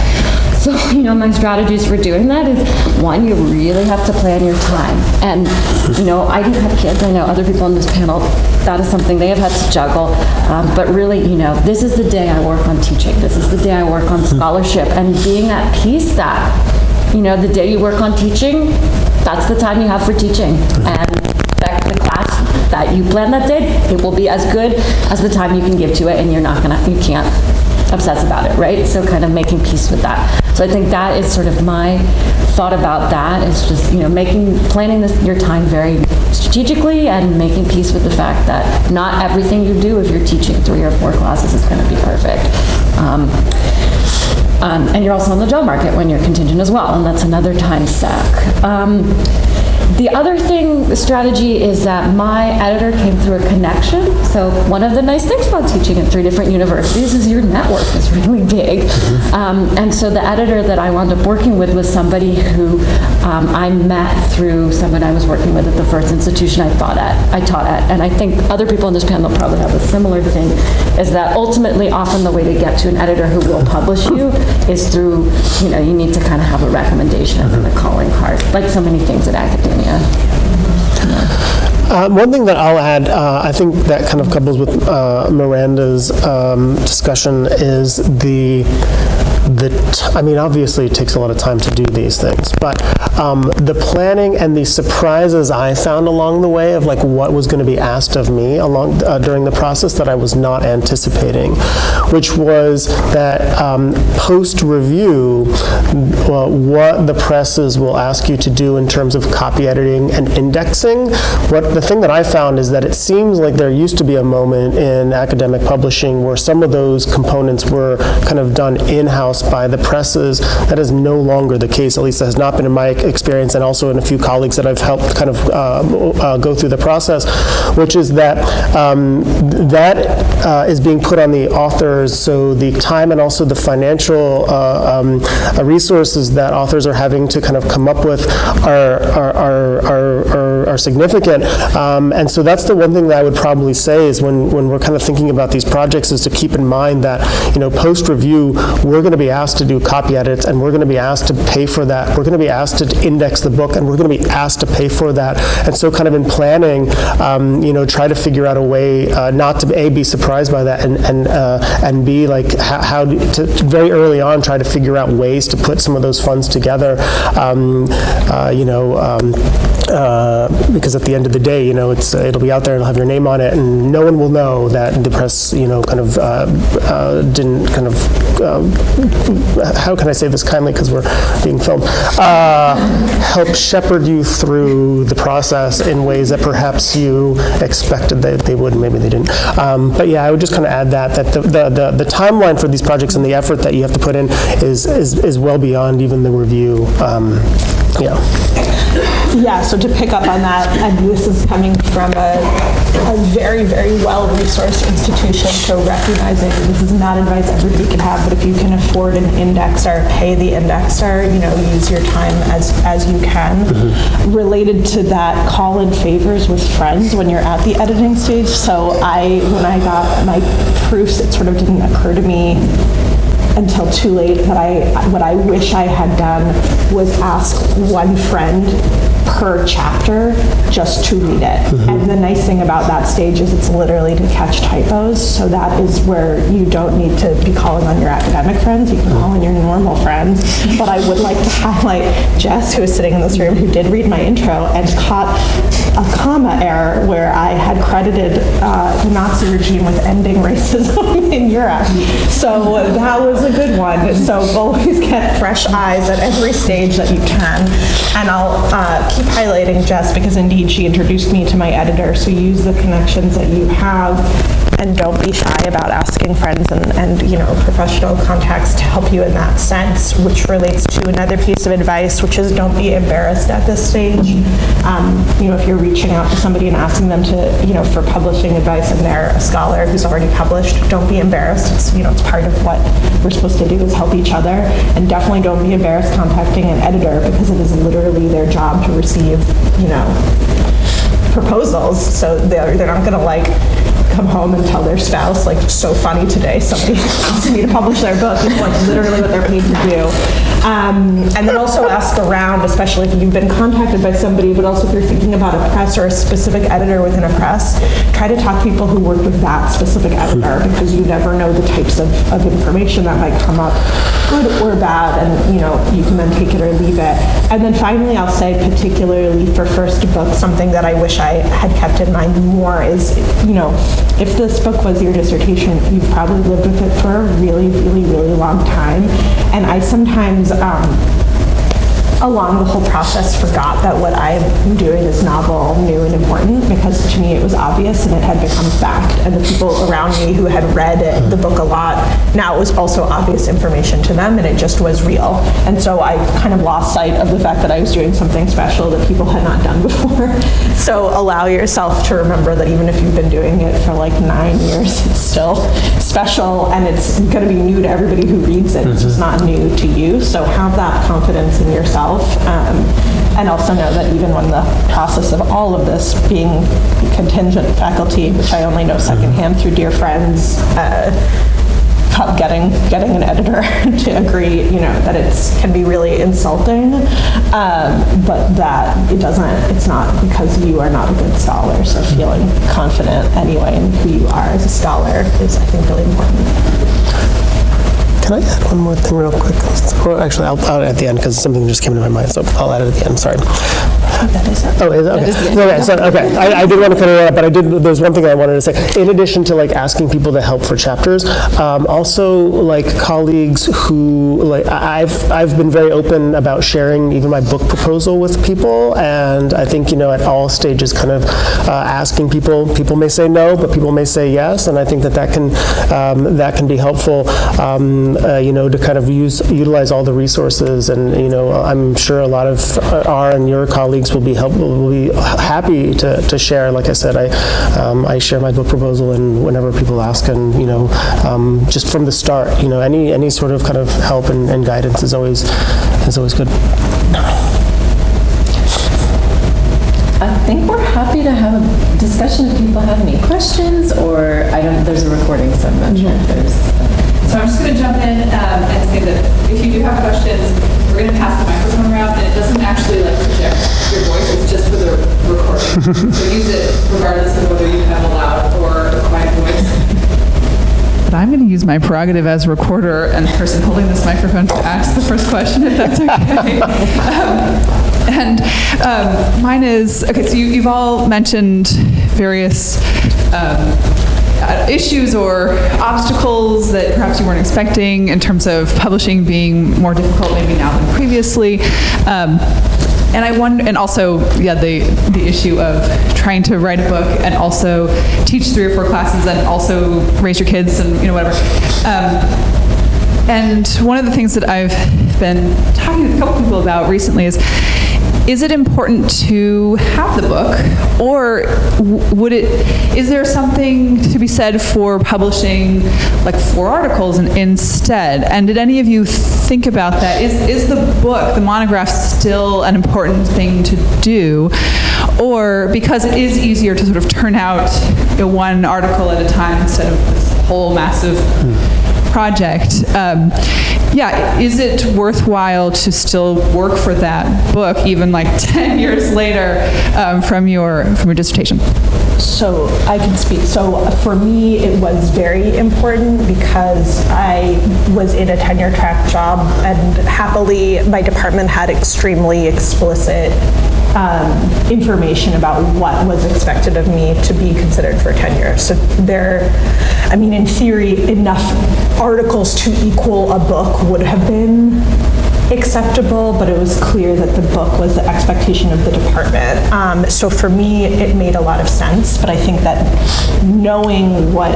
So, my strategies for doing that is, 1, you really have to plan your time. And, I do have kids. I know other people on this panel, that is something they have had to juggle. But really, this is the day I work on teaching. This is the day I work on scholarship. And being at peace that, the day you work on teaching, that's the time you have for teaching. And the class that you plan that day, it will be as good as the time you can give to it, and you can't obsess about it, right? So kind of making peace with that. So I think that is sort of my thought about that, is just, planning your time very strategically and making peace with the fact that not everything you do if you're teaching 3 or 4 classes is going to be perfect. And you're also on the job market when you're contingent as well, and that's another time suck. The other strategy is that my editor came through a connection. So one of the nice things about teaching at 3 different universities is your network is really big. And so the editor that I wound up working with was somebody who I met through someone I was working with at the first institution I taught at. And I think other people on this panel probably have a similar thing, is that ultimately often the way to get to an editor who will publish you is through, you need to kind of have a recommendation and a calling card, like so many things in academia. One thing that I'll add, I think that kind of couples with Miranda's discussion, is obviously it takes a lot of time to do these things, but the planning and the surprises I found along the way of like what was going to be asked of me during the process that I was not anticipating, which was that post-review, what the presses will ask you to do in terms of copy editing and indexing. The thing that I found is that it seems like there used to be a moment in academic publishing where some of those components were kind of done in-house by the presses. That is no longer the case, at least that has not been in my experience, and also in a few colleagues that I've helped kind of go through the process, which is that that is being put on the authors, so the time and also the financial resources that authors are having to kind of come up with are significant. And so that's the one thing that I would probably say is when we're kind of thinking about these projects is to keep in mind that, post-review, we're going to be asked to do copy edits, and we're going to be asked to pay for that. We're going to be asked to index the book, and we're going to be asked to pay for that. And so kind of in planning, try to figure out a way not to, A, be surprised by that, and B, like how to very early on try to figure out ways to put some of those funds together, because at the end of the day, it'll be out there, it'll have your name on it, and no one will know that the press, didn't kind of, how can I say this kindly because we're being filmed, help shepherd you through the process in ways that perhaps you expected that they would, and maybe they didn't. But yeah, I would just kind of add that the timeline for these projects and the effort that you have to put in is well beyond even the review. Yeah, so to pick up on that, and this is coming from a very, very well-resourced institution, so recognizing this is not advice everybody can have, but if you can afford an indexer, pay the indexer, use your time as you can. Mm-hmm. Related to that, call in favors with friends when you're at the editing stage. So when I got my proofs, it sort of didn't occur to me until too late that what I wish I had done was ask one friend per chapter just to read it. Mm-hmm. And the nice thing about that stage is it's literally to catch typos, so that is where you don't need to be calling on your academic friends, you can call on your normal friends. But I would like to highlight Jess, who is sitting in this room, who did read my intro and caught a comma error where I had credited the Nazi regime with ending racism in Europe. So that was a good one. So always get fresh eyes at every stage that you can. And I'll keep highlighting Jess because indeed she introduced me to my editor. So use the connections that you have and don't be shy about asking friends and professional contacts to help you in that sense, which relates to another piece of advice, which is don't be embarrassed at this stage. If you're reaching out to somebody and asking them to, for publishing advice and they're a scholar who's already published, don't be embarrassed. It's part of what we're supposed to do is help each other. And definitely don't be embarrassed contacting an editor because it is literally their job to receive, proposals. So they're not going to come home and tell their spouse, so funny today, somebody asked me to publish their book. It's literally what they're paid to do. And then also ask around, especially if you've been contacted by somebody, but also if you're thinking about a press or a specific editor within a press, try to talk to people who work with that specific editor, because you never know the types of information that might come up, good or bad, and you can then take it or leave it. And then finally, I'll say, particularly for first book, something that I wish I had kept in mind more is, if this book was your dissertation, you've probably lived with it for a really, really, really long time. And I sometimes, along the whole process, forgot that what I'm doing is novel, new, and important, because to me it was obvious and it had become fact. And the people around me who had read the book a lot, now it was also obvious information to them, and it just was real. And so I kind of lost sight of the fact that I was doing something special that people had not done before. So allow yourself to remember that even if you've been doing it for 9 years, it's still special, and it's going to be new to everybody who reads it. It's just not new to you. So have that confidence in yourself. And also know that even when the process of all of this being contingent faculty, which I only know secondhand through dear friends, getting an editor to agree, that it can be really insulting, but that it's not because you are not a good scholar. So feeling confident anyway in who you are as a scholar is, I think, really important. Can I add one more thing real quick? Or actually, I'll add it at the end because something just came into my mind, so I'll add it at the end. Sorry. Oh, is it? Okay. I did want to cut it out, but there's one thing I wanted to say. In addition to like asking people to help for chapters, also like colleagues who like I've been very open about sharing even my book proposal with people, and I think at all stages kind of asking people may say no, but people may say yes, and I think that can be helpful. To kind of utilize all the resources, and I'm sure a lot of our and your colleagues will be happy to share. Like I said, I share my book proposal, and whenever people ask, and just from the start, any sort of kind of help and guidance is always good. I think we're happy to have a discussion if people have any questions, or there's a recording, so I'm not sure if there's. So I'm just going to jump in and say that if you do have questions, we're going to pass the microphone around, and it doesn't actually project your voice, it's just for the recording. So use it regardless of whether you have a loud or a quiet voice. But I'm going to use my prerogative as recorder and the person holding this microphone to ask the first question, if that's okay. Mine is, okay, so you've all mentioned various issues or obstacles that perhaps you weren't expecting in terms of publishing being more difficult maybe now than previously. And I wonder, and also, the issue of trying to write a book and also teach 3 or 4 classes and also raise your kids and whatever. And one of the things that I've been talking to a couple people about recently is it important to have the book, or is there something to be said for publishing like 4 articles instead? And did any of you think about that? Is the book, the monograph, still an important thing to do? Or because it is easier to sort of turn out 1 article at a time instead of this whole massive project, is it worthwhile to still work for that book even like 10 years later from your dissertation? So I can speak. So for me, it was very important because I was in a tenure track job, and happily my department had extremely explicit information about what was expected of me to be considered for tenure. So in theory, enough articles to equal a book would have been acceptable, but it was clear that the book was the expectation of the department. So for me, it made a lot of sense, but I think that knowing what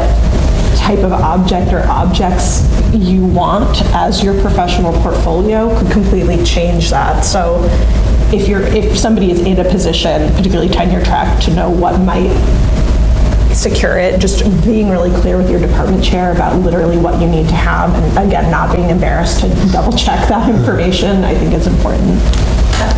type of object or objects you want as your professional portfolio could completely change that. So if somebody is in a position, particularly tenure track, to know what might secure it, just being really clear with your department chair about literally what you need to have, and again, not being embarrassed to double check that information, I think is important.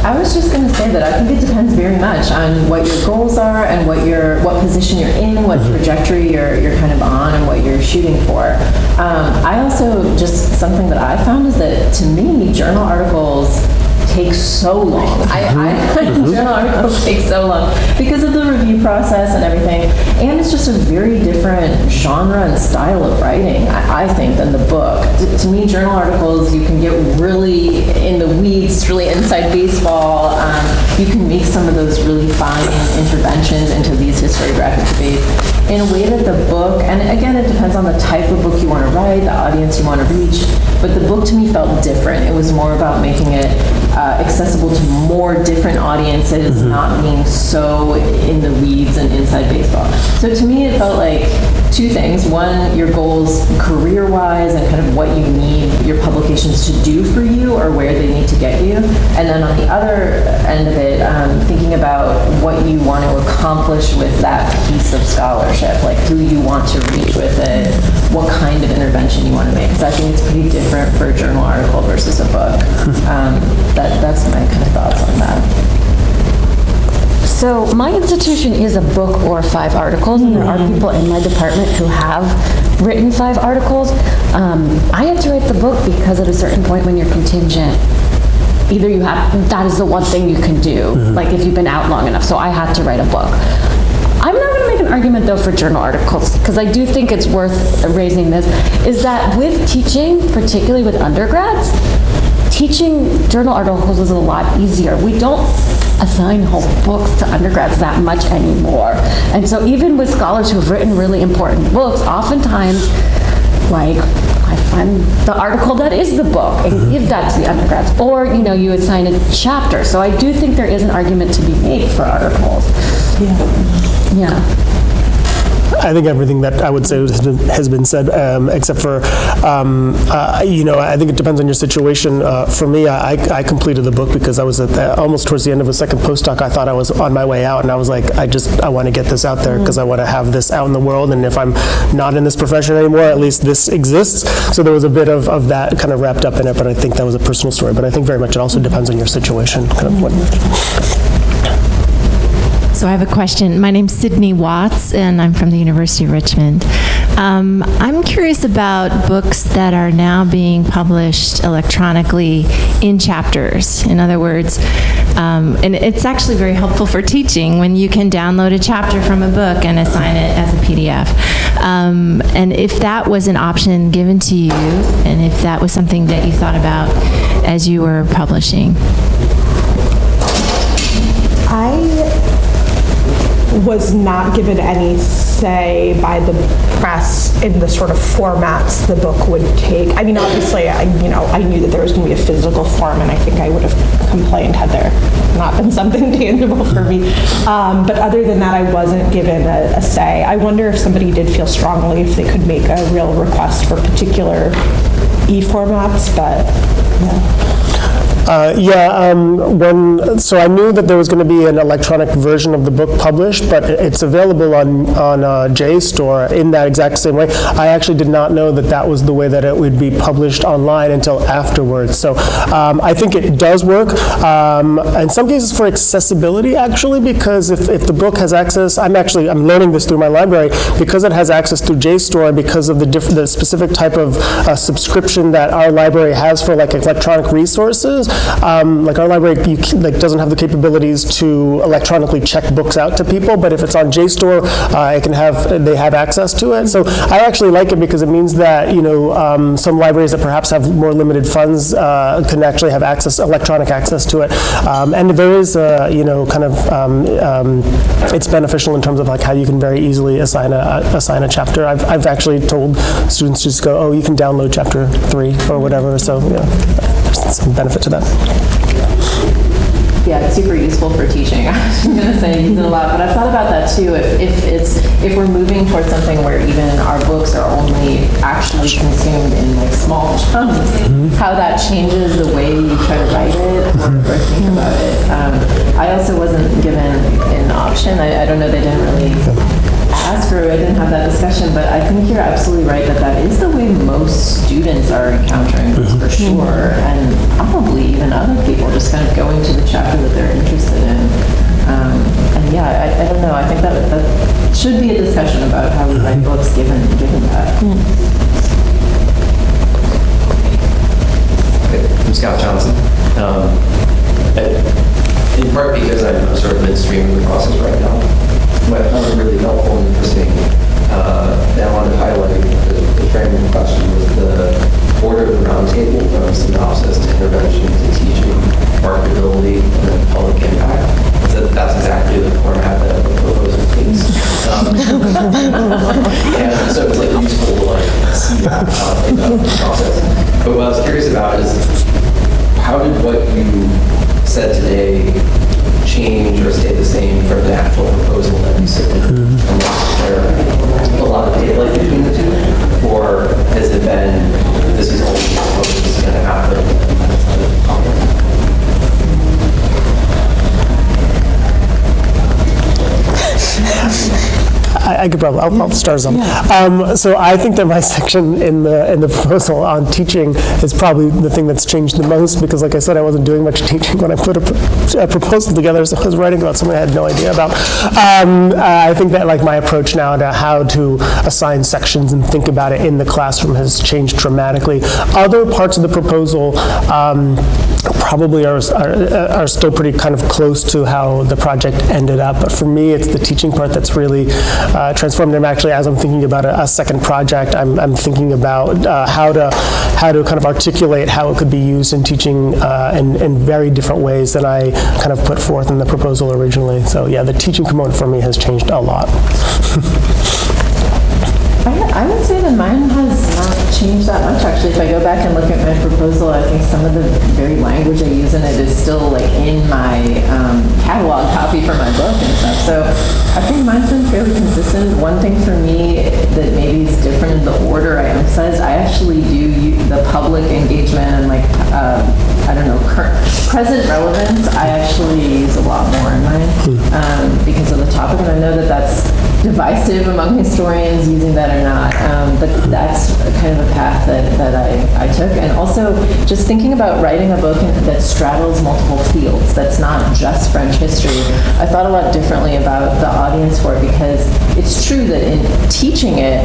I was just going to say that I think it depends very much on what your goals are and what position you're in, what trajectory you're kind of on, and what you're shooting for. I also, just something that I found is that, to me, journal articles take so long. Journal articles take so long because of the review process and everything, and it's just a very different genre and style of writing, I think, than the book. To me, journal articles, you can get really in the weeds, really inside baseball. You can make some of those really fine interventions into these historiographic debates in a way that the book, and again, it depends on the type of book you want to write, the audience you want to reach, but the book to me felt different. It was more about making it accessible to more different audiences, not being so in the weeds and inside baseball. So to me, it felt like 2 things. One, your goals career-wise and kind of what you need your publications to do for you or where they need to get you. And then on the other end of it, thinking about what you want to accomplish with that piece of scholarship, like who you want to reach with it, what kind of intervention you want to make. Because I think it's pretty different for a journal article versus a book. That's my kind of thoughts on that. So my institution is a book or 5 articles, and there are people in my department who have written 5 articles. I had to write the book because at a certain point when you're contingent, either you have, that is the one thing you can do, like if you've been out long enough. So I had to write a book. I'm not going to make an argument though for journal articles, because I do think it's worth raising this, is that with teaching, particularly with undergrads, teaching journal articles is a lot easier. We don't assign whole books to undergrads that much anymore. And so even with scholars who've written really important books, oftentimes, like, I find the article that is the book and give that to the undergrads. Or, you know, you assign a chapter. So I do think there is an argument to be made for articles. Yeah. I think everything that I would say has been said, except for, you know, I think it depends on your situation. For me, I completed the book because I was almost towards the end of a second postdoc. I thought I was on my way out, and I was like, I want to get this out there because I want to have this out in the world, and if I'm not in this profession anymore, at least this exists. So there was a bit of that kind of wrapped up in it, but I think that was a personal story. But I think very much it also depends on your situation. Kind of what. So I have a question. My name's Sydney Watts, and I'm from the University of Richmond. I'm curious about books that are now being published electronically in chapters. In other words, and it's actually very helpful for teaching when you can download a chapter from a book and assign it as a PDF. And if that was an option given to you, and if that was something that you thought about as you were publishing. I was not given any say by the press in the sort of formats the book would take. I mean, obviously, I knew that there was going to be a physical form, and I think I would have complained had there not been something tangible for me. But other than that, I wasn't given a say. I wonder if somebody did feel strongly if they could make a real request for particular e-formats, but yeah. So I knew that there was going to be an electronic version of the book published, but it's available on JSTOR in that exact same way. I actually did not know that that was the way that it would be published online until afterwards. So I think it does work. In some cases for accessibility, actually, because if the book has access, I'm learning this through my library, because it has access through JSTOR and because of the specific type of subscription that our library has for like electronic resources. Like our library doesn't have the capabilities to electronically check books out to people, but if it's on JSTOR, they have access to it. So I actually like it because it means that some libraries that perhaps have more limited funds can actually have electronic access to it, and there is it's beneficial in terms of like how you can very easily assign a chapter. I've actually told students to just go, oh, you can download chapter 3 or whatever. So there's some benefit to that. Yeah, it's super useful for teaching. I'm going to say I use it a lot, but I've thought about that too. If we're moving towards something where even our books are only actually consumed in like small chunks, how that changes the way you try to write it or think about it. I also wasn't given an option. I don't know, they didn't really ask, or I didn't have that discussion, but I think you're absolutely right that is the way most students are encountering this for sure, and probably even other people just kind of going to the chapter that they're interested in. And yeah, I don't know, I think that should be a discussion about how we write books given that. I'm Scott Johnson. In part because I'm sort of midstream in the process right now. What I found really helpful and interesting that I wanted to highlight, the framing question, was the order of the roundtable from synopsis to intervention to teaching, marketability, and then public impact. So that's exactly the format that the proposal takes. And so it's like useful to see that the process. But what I was curious about is how did what you said today change or stay the same from the actual proposal that you submitted? And was there a lot of daylight between the two? Or has it been, this is only proposed, this is going to happen? I could probably, I'll start some. So I think that my section in the proposal on teaching is probably the thing that's changed the most, because like I said, I wasn't doing much teaching when I put a proposal together, so I was writing about something I had no idea about. I think that like my approach now to how to assign sections and think about it in the classroom has changed dramatically. Other parts of the proposal probably are still pretty kind of close to how the project ended up, but for me it's the teaching part that's really transformative. Actually, as I'm thinking about a second project, I'm thinking about how to kind of articulate how it could be used in teaching in very different ways than I kind of put forth in the proposal originally. So yeah, the teaching component for me has changed a lot. I would say that mine has not changed that much, actually. If I go back and look at my proposal, I think some of the very language I use in it is still like in my catalog copy for my book and stuff. So I think mine's been fairly consistent. One thing for me that maybe is different in the order I emphasized, I actually do the public engagement and like, I don't know, present relevance, I actually use a lot more in mine because of the topic. And I know that that's divisive among historians using that or not, but that's kind of a path that I took. And also just thinking about writing a book that straddles multiple fields, that's not just French history, I thought a lot differently about the audience for it, because it's true that in teaching it,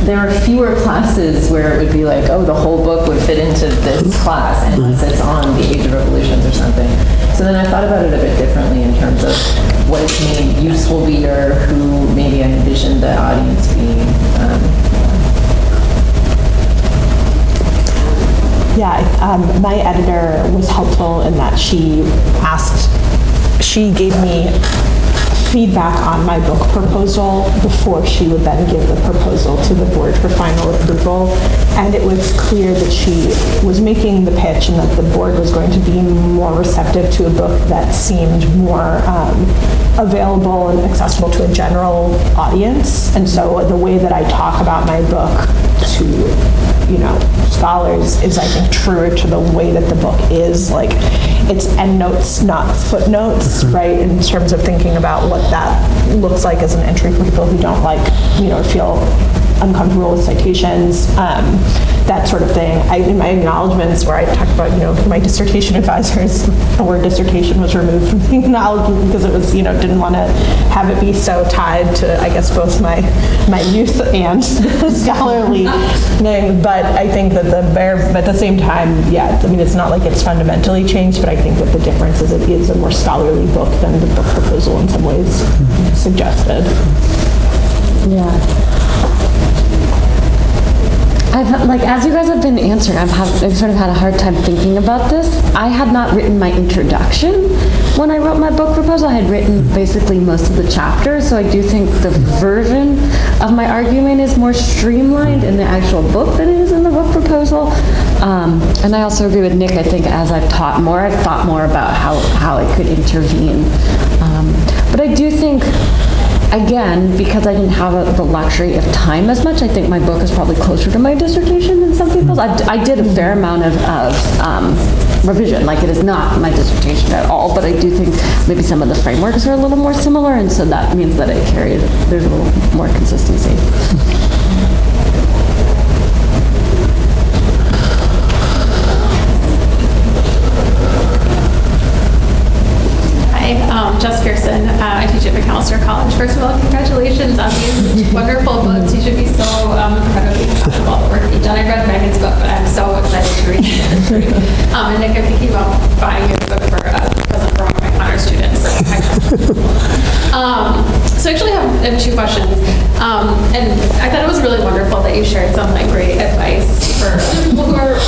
there are fewer classes where it would be like, oh, the whole book would fit into this class unless it's on the Age of Revolutions or something. So then I thought about it a bit differently in terms of what is maybe useful reader, who maybe I envisioned the audience being. My editor was helpful in that she gave me feedback on my book proposal before she would then give the proposal to the board for final approval. And it was clear that she was making the pitch and that the board was going to be more receptive to a book that seemed more available and accessible to a general audience. And so the way that I talk about my book to, scholars is, I think, truer to the way that the book is. Like, it's endnotes, not footnotes, right? In terms of thinking about what that looks like as an entry for people who don't like, feel uncomfortable with citations, that sort of thing. In my acknowledgments where I talked about, my dissertation advisors, the word dissertation was removed from the acknowledgement because it was, didn't want to have it be so tied to, I guess, both my youth and scholarly name. But I think that at the same time, it's not like it's fundamentally changed, but I think that the difference is it is a more scholarly book than the book proposal in some ways suggested. Yeah. As you guys have been answering, I've sort of had a hard time thinking about this. I had not written my introduction when I wrote my book proposal. I had written basically most of the chapters, so I do think the version of my argument is more streamlined in the actual book than it is in the book proposal. And I also agree with Nick. I think as I've taught more, I've thought more about how it could intervene. But I do think, again, because I didn't have the luxury of time as much, I think my book is probably closer to my dissertation than some people's. I did a fair amount of revision. Like, it is not my dissertation at all, but I do think maybe some of the frameworks are a little more similar, and so that means that there's a little more consistency. Jess Pearson. I teach at McAllister College. First of all, congratulations on these wonderful books. You should be so incredibly proud of all the work you've done. I read Megan's book, but I'm so excited to read it. And Nick, I'm thinking about buying your book for a present for one of my honor students. So I actually have two questions. And I thought it was really wonderful that you shared some great advice for people who are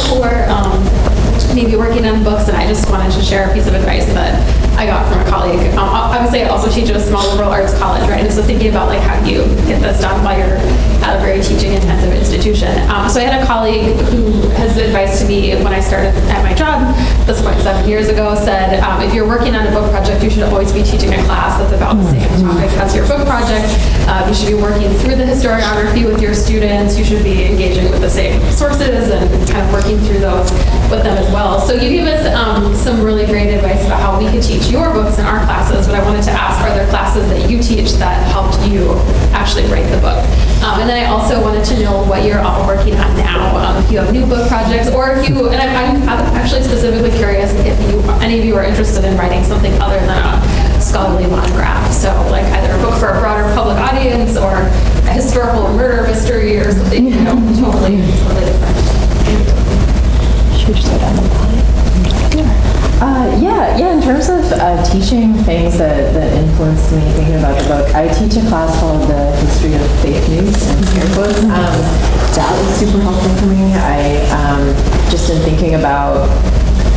maybe working on books, and I just wanted to share a piece of advice that I got from a colleague. Obviously, I also teach at a small liberal arts college, right? And so thinking about how do you get this done while you're at a very teaching-intensive institution. So I had a colleague who has advised to me when I started at my job, at this point 7 years ago, said if you're working on a book project, you should always be teaching a class that's about the same topic as your book project. You should be working through the historiography with your students. You should be engaging with the same sources and kind of working through those with them as well. So you gave us some really great advice about how we could teach your books in our classes, but I wanted to ask, are there classes that you teach that helped you actually write the book? And then I also wanted to know what you're all working on now, if you have new book projects, or if you, and I'm actually specifically curious if any of you are interested in writing something other than a scholarly monograph. So either a book for a broader public audience or a historical or murder mystery or something, totally different. Should we just go down the line? In terms of teaching things that influenced me thinking about the book, I teach teach a class called the History of Fake News and air quotes. That was super helpful for me. I just in thinking about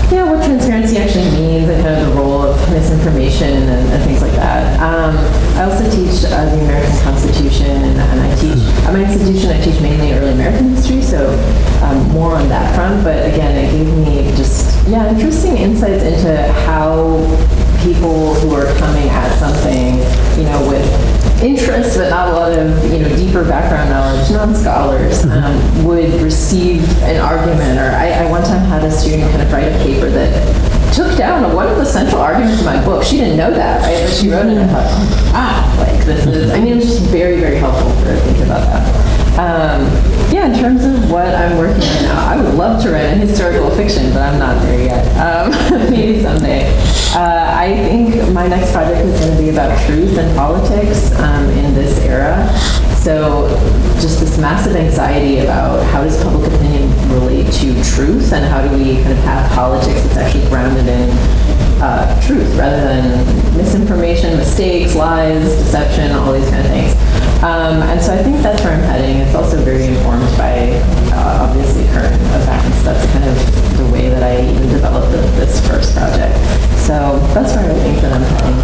what transparency actually means and kind of the role of misinformation and things like that. I also teach the American Constitution, and I teach, at my institution, I teach mainly early American history, so more on that front. But again, it gave me just, interesting insights into how people who are coming at something, with interest but not a lot of, deeper background knowledge, non-scholars, would receive an argument. Or I one time had a student kind of write a paper that took down one of the central arguments in my book. She didn't know that, right? But she wrote it and I thought, this is, it was just very, very helpful for her to think about that. In terms of what I'm working on now, I would love to write a historical fiction, but I'm not there yet. Maybe someday. I think my next project is going to be about truth and politics in this era. So just this massive anxiety about how does public opinion relate to truth, and how do we kind of have politics that's actually grounded in truth rather than misinformation, mistakes, lies, deception, all these kind of things. And so I think that's where I'm heading. It's also very informed by obviously current events. That's kind of the way that I even developed this first project. So that's where I think that I'm heading.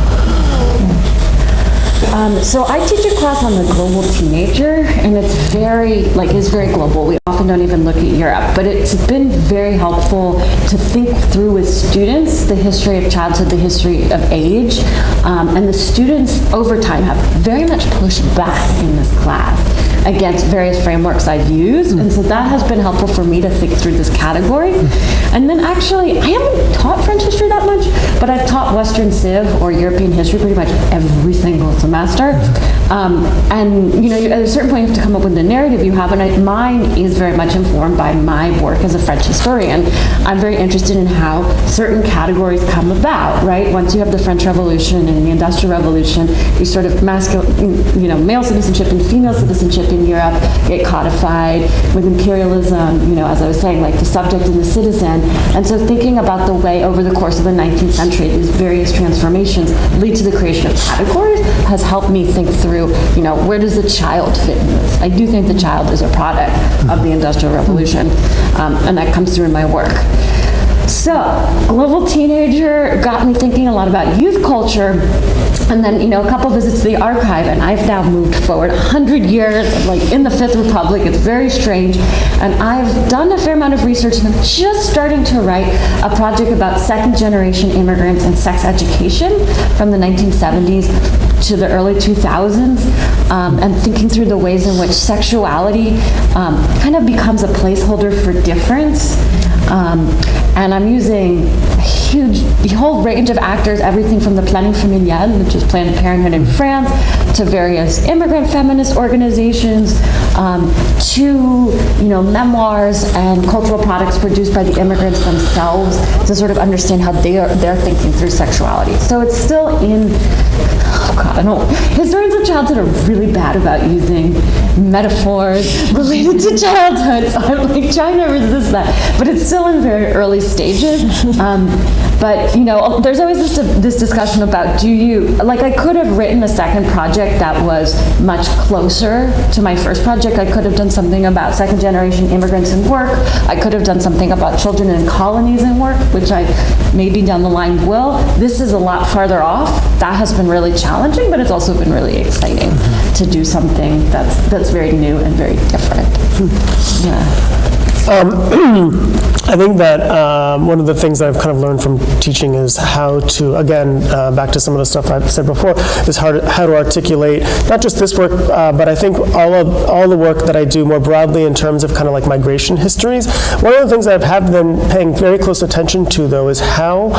So I teach a class on the global teenager, and it's very global. We often don't even look at Europe, but it's been very helpful to think through with students the history of childhood, the history of age, and the students over time have very much pushed back in this class against various frameworks I've used, and so that has been helpful for me to think through this category. And then actually, I haven't taught French history that much, but I've taught Western Civ or European history pretty much every single semester. And at a certain point you have to come up with the narrative you have, and mine is very much informed by my work as a French historian. I'm very interested in how certain categories come about, right? Once you have the French Revolution and the Industrial Revolution, you sort of male citizenship and female citizenship in Europe get codified with imperialism, as I was saying, like the subject and the citizen. And so thinking about the way over the course of the 19th century these various transformations lead to the creation of categories has helped me think through, where does the child fit in this? I do think the child is a product of the Industrial Revolution, and that comes through in my work. So, global teenager got me thinking a lot about youth culture, and then, a couple visits to the archive, and I've now moved forward 100 years, in the Fifth Republic. It's very strange, and I've done a fair amount of research, and I'm just starting to write a project about second-generation immigrants and sex education from the 1970s to the early 2000s, and thinking through the ways in which sexuality kind of becomes a placeholder for difference. And I'm using a whole range of actors, everything from the Planning Familial, which is Planned Parenthood in France, to various immigrant feminist organizations, to memoirs and cultural products produced by the immigrants themselves to sort of understand how they're thinking through sexuality. So it's still in, historians of childhood are really bad about using metaphors related to childhood, so I'm trying to resist that. But it's still in very early stages. But there's always this discussion about I could have written a second project that was much closer to my first project. I could have done something about second generation immigrants in work. I could have done something about children in colonies in work, which I maybe down the line will. This is a lot farther off. That has been really challenging, but it's also been really exciting to do something that's very new and very different. Yeah. I think that one of the things that I've kind of learned from teaching is how to, again, back to some of the stuff I've said before, is how to articulate not just this work, but I think all the work that I do more broadly in terms of kind of like migration histories. One of the things that I've been paying very close attention to, though, is how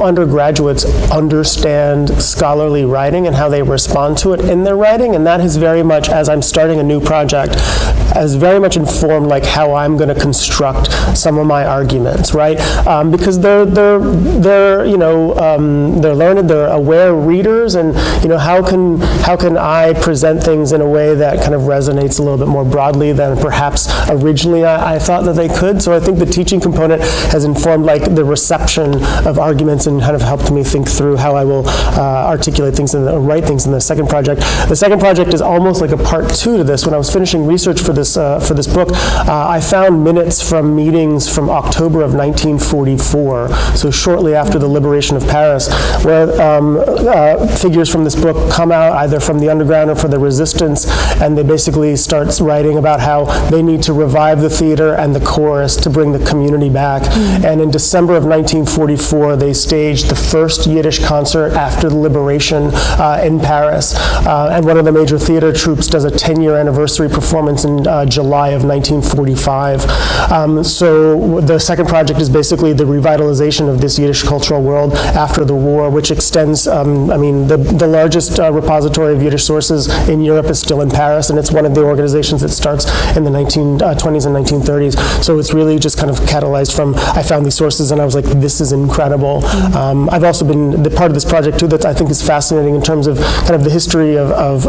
undergraduates understand scholarly writing and how they respond to it in their writing, and that has very much, as I'm starting a new project, has very much informed informed like how I'm going to construct some of my arguments, right? Because they're learned, they're aware readers, and how can I present things in a way that kind of resonates a little bit more broadly than perhaps originally I thought that they could. So I think the teaching component has informed like the reception of arguments and kind of helped me think through how I will articulate things and write things in the second project. The second project is almost like a part two to this. When I was finishing research for this book, I found minutes from meetings from October of 1944, so shortly after the liberation of Paris, where figures from this book come out either from the underground or for the resistance, and they basically start writing about how they need to revive the theater and the chorus to bring the community back. And in December of 1944, they staged the first Yiddish concert after the liberation in Paris. And one of the major theater troupes does a 10-year anniversary performance in July of 1945. So the second project is basically the revitalization of this Yiddish cultural world after the war, which extends, the largest repository of Yiddish sources in Europe is still in Paris, and it's one of the organizations that starts in the 1920s and 1930s. So it's really just kind of catalyzed from, I found these sources and I was like, this is incredible. I've also been the part of this project too that I think is fascinating in terms of kind of the history of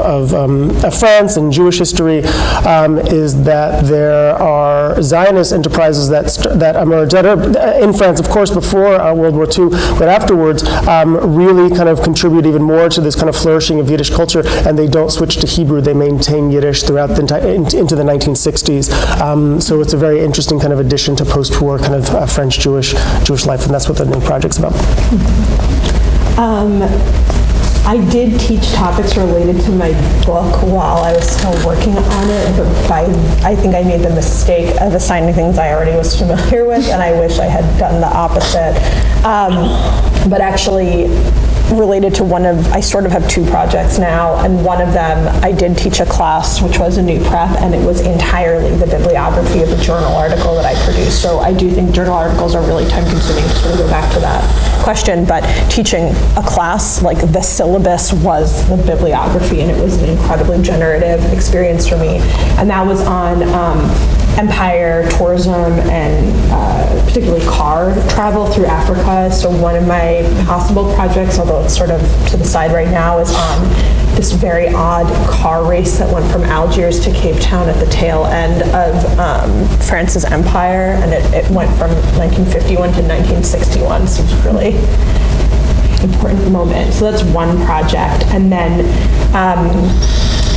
France and Jewish history, is that there are Zionist enterprises that emerged, that are in France, of course, before World War II, but afterwards really kind of contribute even more to this kind of flourishing of Yiddish culture, and they don't switch to Hebrew, they maintain Yiddish throughout into the 1960s. So it's a very interesting kind of addition to post-war kind of French-Jewish life, and that's what the new project's about. I did teach topics related to my book while I was still working on it, but I think I made the mistake of assigning things I already was familiar with, and I wish I had done the opposite. But actually, related to I sort of have two projects now, and one of them I did teach a class which was a new prep, and it was entirely the bibliography of a journal article that I produced. So I do think journal articles are really time consuming, to sort of go back to that question, but teaching a class, like the syllabus was the bibliography, and it was an incredibly generative experience for me. And that was on empire, tourism, and particularly car travel through Africa. So one of my possible projects, although it's sort of to the side right now, is on this very odd car race that went from Algiers to Cape Town at the tail end of France's empire, and it went from 1951 to 1961, so it's really important moment. So that's one project. And then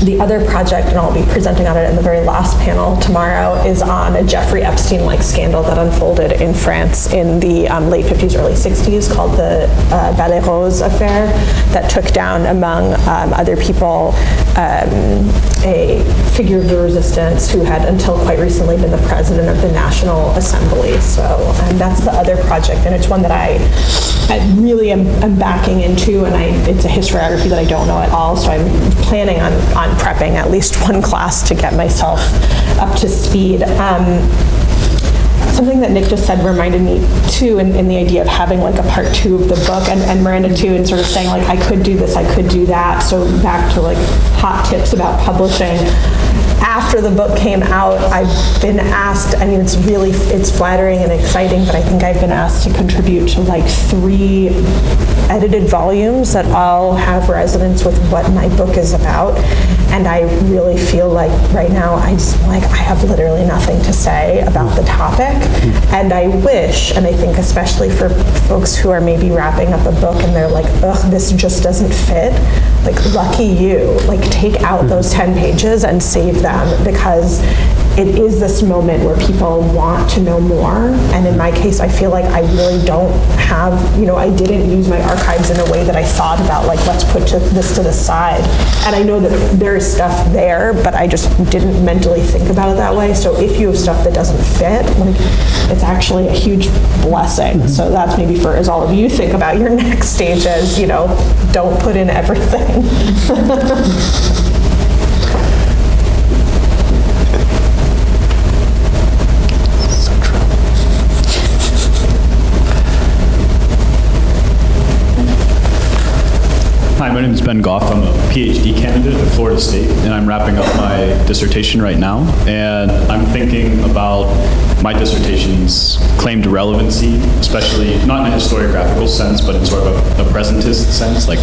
the other project, and I'll be presenting on it in the very last panel tomorrow, is on a Jeffrey Epstein-like scandal that unfolded in France in the late 50s, early 60s, called the Ballet Rose affair, that took down, among other people, a figure of the resistance who had until quite recently been the president of the National Assembly. So that's the other project, and it's one that I really am backing into, and it's a historiography that I don't know at all, so I'm planning on prepping at least one class to get myself up to speed. Something that Nick just said reminded me too, in the idea of having like a part two of the book, and Miranda too, and sort of saying like, I could do this, I could do that. So back to like hot tips about publishing. After the book came out, I've been asked, I mean, it's flattering and exciting, but I think I've been asked to contribute to like 3 edited volumes that all have resonance with what my book is about. And I really feel like right now I have literally nothing to say about the topic. And I wish, and I think especially for folks who are maybe wrapping up a book and they're like, ugh, this just doesn't fit, like lucky you, like take out those 10 pages and save them, because it is this moment where people want to know more. And in my case, I feel like I really don't have, I didn't use my archives in a way that I thought about, like, let's put this to the side. And I know that there's stuff there, but I just didn't mentally think about it that way. So if you have stuff that doesn't fit, like, it's actually a huge blessing. So that's maybe for, as all of you think about your next stages, don't put in everything. Hi, my name is Ben Goff. I'm a PhD candidate at Florida State, and I'm wrapping up my dissertation right now. And I'm thinking about my dissertation's claim to relevancy, especially not in a historiographical sense, but in sort of a presentist sense. Like,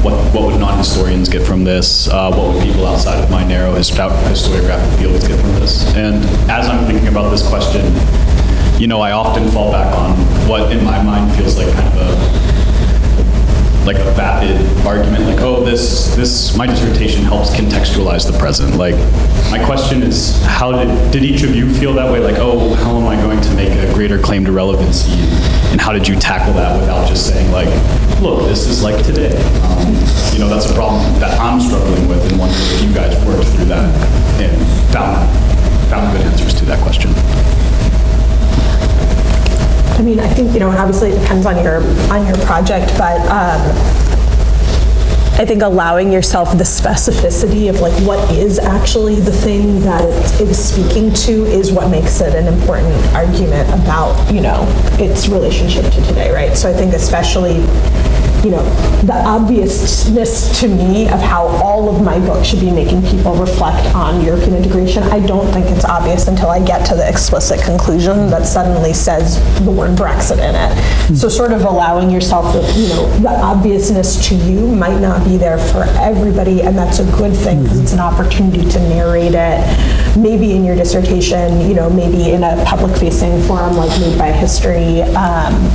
what would non-historians get from this? What would people outside of my narrow historiographic fields get from this? And as I'm thinking about this question, I often fall back on what in my mind feels like kind of a vapid argument, like, oh, my dissertation helps contextualize the present. Like, my question is, how did each of you feel that way? Like, oh, how am I going to make a greater claim to relevancy? And how did you tackle that without just saying, like, look, this is like today? That's a problem that I'm struggling with, and wondering if you guys worked through that and found good answers to that question. I mean, I think, and obviously it depends on your project, but I think allowing yourself the specificity of like what is actually the thing that it is speaking to is what makes it an important argument about, its relationship to today, right? So I think especially, the obviousness to me of how all of my books should be making people reflect on European integration, I don't think it's obvious until I get to the explicit conclusion that suddenly says the word Brexit in it. So sort of allowing yourself, the obviousness to you might not be there for everybody, and that's a good thing because it's an opportunity to narrate it, maybe in your dissertation, maybe in a public-facing forum like Made by History,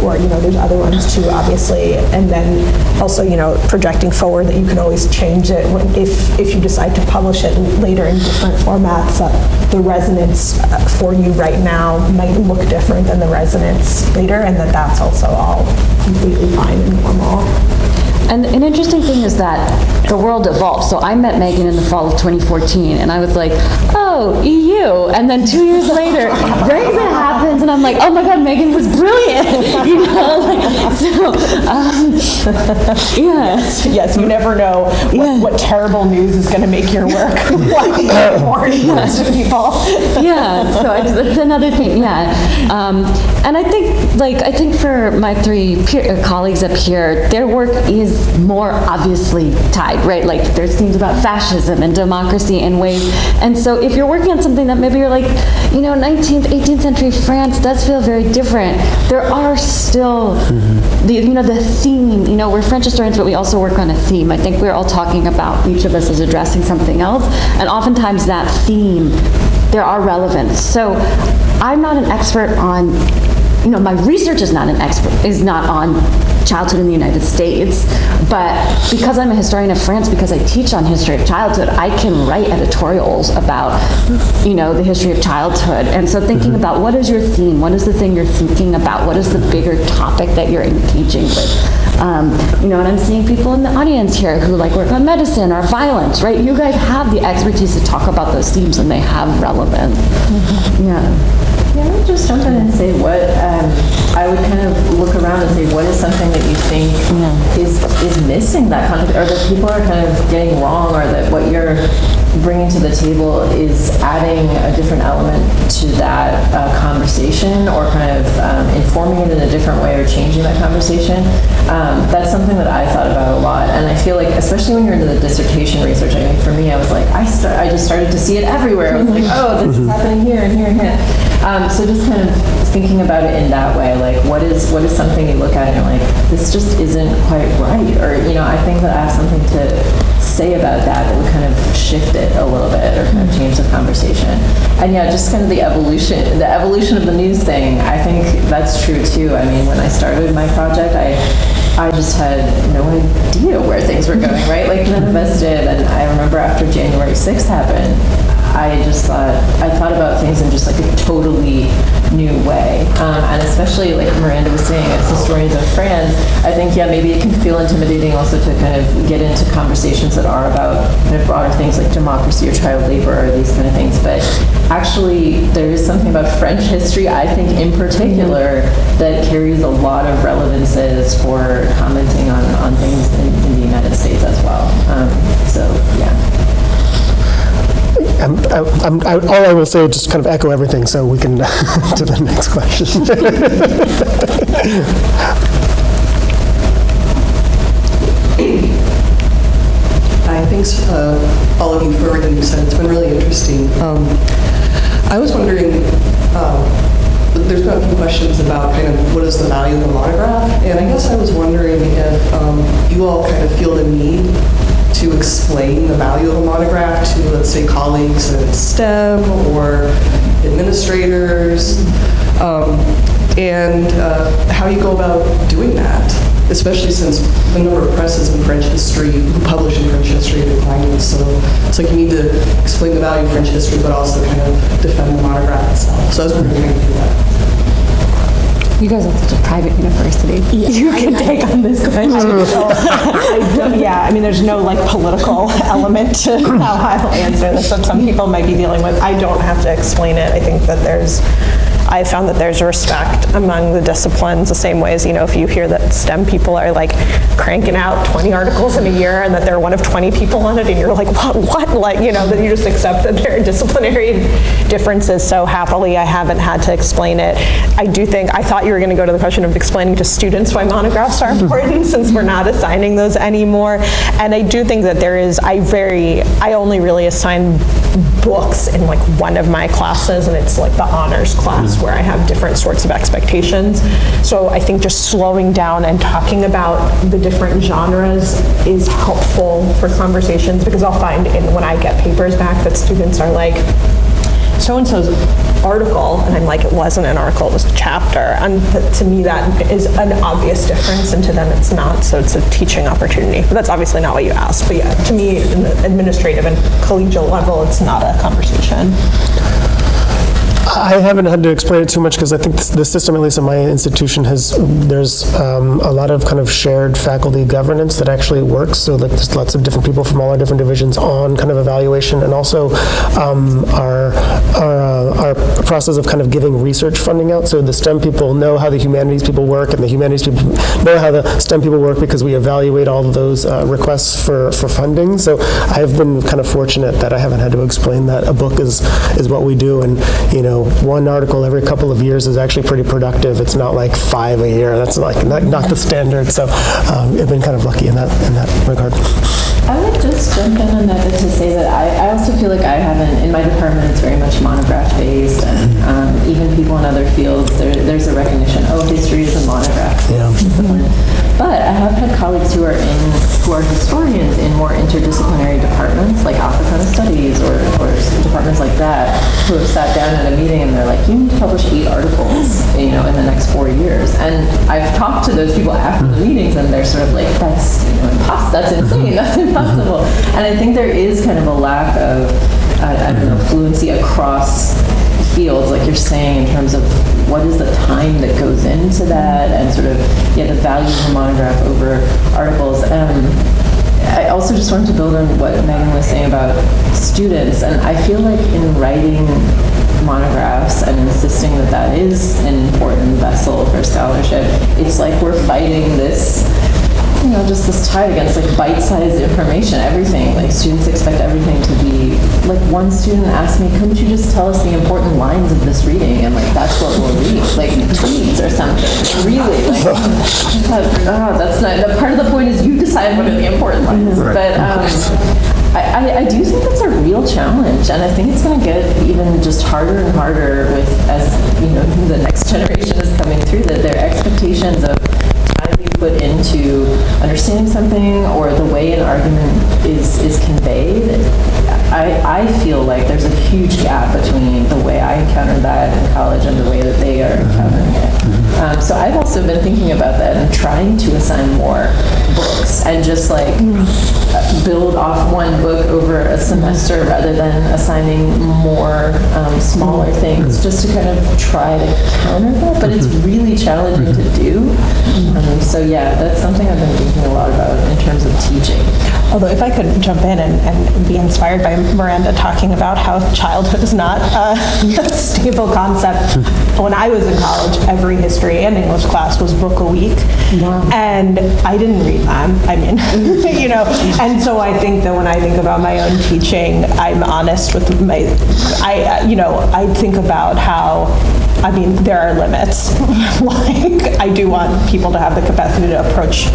or, there's other ones too, obviously, and then also, projecting forward that you can always change it if you decide to publish it later in different formats. The resonance for you right now might look different than the resonance later, and that's also all completely fine and normal. And an interesting thing is that the world evolves. So I met Megan in the fall of 2014, and I was like, oh, EU. And then 2 years later, Brexit happens, and I'm like, oh my God, Megan was brilliant. Yes, you never know what terrible news is going to make your work more to people. So that's another thing, and I think for my three colleagues up here, their work is more obviously tied, right? Like there's themes about fascism and democracy in ways. And so if you're working on something that maybe you're like, 19th, 18th century France does feel very different, there are still the theme, we're French historians, but we also work on a theme. I think we're all talking about, each of us is addressing something else. And oftentimes that theme, there are relevance. So I'm not an expert on, my research is not on childhood in the United States, but because I'm a historian of France, because I teach on history of childhood, I can write editorials about, the history of childhood. And so thinking about what is your theme, what is the thing you're thinking about, what is the bigger topic that you're engaging with. And I'm seeing people in the audience here who work on medicine or violence, right? You guys have the expertise to talk about those themes, and they have relevance. Yeah, I would just jump in and say what I would kind of look around and say what is something that you think is missing that content, or that people are kind of getting wrong, or that what you're bringing to the table is adding a different element to that conversation, or kind of informing it in a different way, or changing that conversation. That's something that I thought about a lot, and I feel like, especially when you're into the dissertation research, I mean, for me, I was like, I just started to see it everywhere. I was like, oh, this is happening here and here and here. So just kind of thinking about it in that way, like what is something you look at and you're like, this just isn't quite right, or I think that I have something to say about that would kind of shift it a little bit, or kind of change the conversation. And just kind of the evolution of the news thing, I think that's true too. I mean, when I started my project, I just had no idea where things were going, right? Like none of us did. And I remember after January 6th happened, I thought about things in just like a totally new way. And especially like Miranda was saying, as historians of France, I think, maybe it can feel intimidating also to kind of get into conversations that are about kind of broader things like democracy or child labor or these kind of things. But actually, there is something about French history, I think in particular, that carries a lot of relevances for commenting on things in the United States as well. All I will say is just kind of echo everything so we can to the next question. thanks all of you for everything you said. It's been really interesting. I was wondering, there's been a few questions about kind of what is the value of the monograph, and I guess I was wondering if you all kind of feel the need to explain the value of a monograph to, let's say, colleagues in STEM or administrators, and how you go about doing that, especially since the number of presses in French history who publish in French history are declining. So it's like you need to explain the value of French history, but also kind of defend the monograph itself. So I was wondering how you do that. You guys are such a private university. You can take on this question. Yeah, I mean, there's no like political element to how I'll answer this that some people might be dealing with. I don't have to explain it. I think that I found that there's respect among the disciplines the same way as, you know, if you hear that STEM people are like cranking out 20 articles in a year and that they're one of 20 people on it and you're like, what? Like, you know, that you just accept that there are disciplinary differences so happily. I haven't had to explain it. I thought you were going to go to the question of explaining to students why monographs are important since we're not assigning those anymore. And I do think that I only really assign books in like one of my classes, and it's like the honors class where I have different sorts of expectations. So I think just slowing down and talking about the different genres is helpful for conversations, because I'll find when I get papers back that students are like, so-and-so's article, and I'm like, it wasn't an article, it was a chapter. And to me, that is an obvious difference, and to them it's not, so it's a teaching opportunity. But that's obviously not what you asked. But yeah, to me, in the administrative and collegial level, it's not a conversation. I haven't had to explain it too much because I think the system, at least in my institution, there's a lot of kind of shared faculty governance that actually works. So like there's lots of different people from all our different divisions on kind of evaluation, and also our process of kind of giving research funding out. So the STEM people know how the humanities people work, and the humanities people know how the STEM people work because we evaluate all of those requests for funding. So I've been kind of fortunate that I haven't had to explain that a book is what we do, and you know, one article every couple of years is actually pretty productive. It's not like 5 a year. That's like not the standard. So I've been kind of lucky in that regard. I would just jump in on that to say that I also feel like I haven't, in my department, it's very much monograph based, and even people in other fields, there's a recognition, history is a monograph discipline. But I have had colleagues who are historians in more interdisciplinary departments, like Africana Studies or departments like that, who have sat down at a meeting and they're like, you need to publish 8 articles, you know, in the next 4 years. And I've talked to those people after the meetings, and they're sort of like, that's insane, that's impossible. And I think there is kind of a lack of, fluency across fields, like you're saying, in terms of what is the time that goes into that, and sort of, the value of a monograph over articles. I also just wanted to build on what Megan was saying about students, and I feel like in writing monographs and insisting that that is an important vessel for scholarship, it's like we're fighting this, just this tide against like bite-sized information, everything. Like students expect everything to be, like one student asked me, couldn't you just tell us the important lines of this reading? And like, that's what we'll read, like tweets or something. Really, like, that's not, the part of the point is you decide what are the important lines. Right. But I do think that's a real challenge, and I think it's going to get even just harder and harder as the next generation is coming through, that their expectations of time you put into understanding something or the way an argument is conveyed. I feel like there's a huge gap between the way I encountered that in college and the way that they are encountering it. So I've also been thinking about that and trying to assign more books and just like build off one book over a semester rather than assigning more smaller things, just to kind of try to counter that. But it's really challenging to do. So yeah, that's something I've been thinking a lot about in terms of teaching. Although if I could jump in and be inspired by Miranda talking about how childhood is not a stable concept. When I was in college, every history and English class was book a week. Wow. And I didn't read them. I mean, and so I think that when I think about my own teaching, I'm honest with I think about how I mean, there are limits. Like, I do want people to have the capacity to approach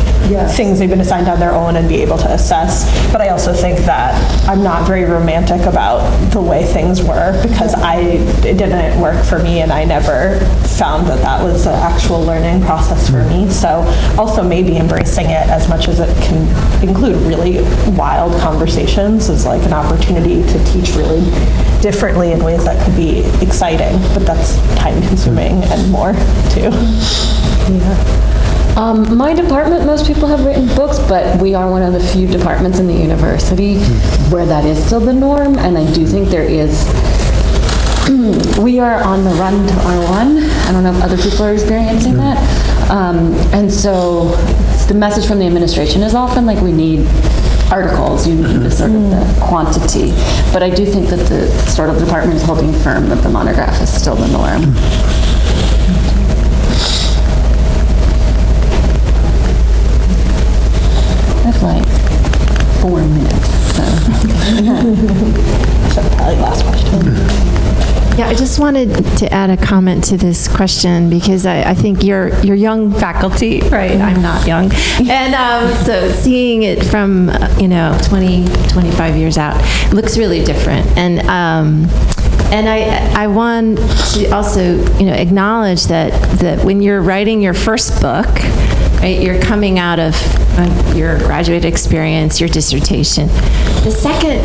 things they've been assigned on their own and be able to assess. But I also think that I'm not very romantic about the way things were, because it didn't work for me, and I never found that that was an actual learning process for me. So also maybe embracing it as much as it can include really wild conversations is like an opportunity to teach really differently in ways that could be exciting, but that's time consuming and more too. My department, most people have written books, but we are one of the few departments in the university where that is still the norm, and I do think there is. We are on the run to R1. I don't know if other people are experiencing that. And so the message from the administration is often like, we need articles, you need the sort of the quantity. But I do think that the sort of department is holding firm that the monograph is still the norm. I have like 4 minutes, so. So probably last question. Yeah, I just wanted to add a comment to this question, because I think you're young faculty, right? I'm not young. And so seeing it from, 20, 25 years out, looks really different. And I want to also, acknowledge that when you're writing your first book, right, you're coming out of your graduate experience, your dissertation. The second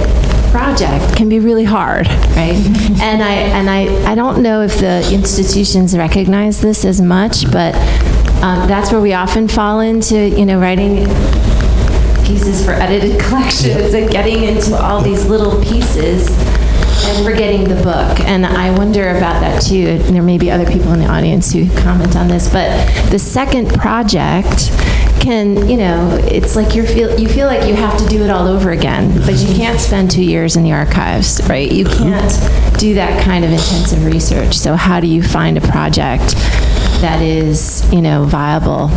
project can be really hard, right? And I don't know if the institutions recognize this as much, but that's where we often fall into, writing pieces for edited collections and getting into all these little pieces and forgetting the book. And I wonder about that too. And there may be other people in the audience who comment on this, but the second project can, it's like you feel like you have to do it all over again, but you can't spend 2 years in the archives, right? You can't do that kind of intensive research. So how do you find a project that is, viable?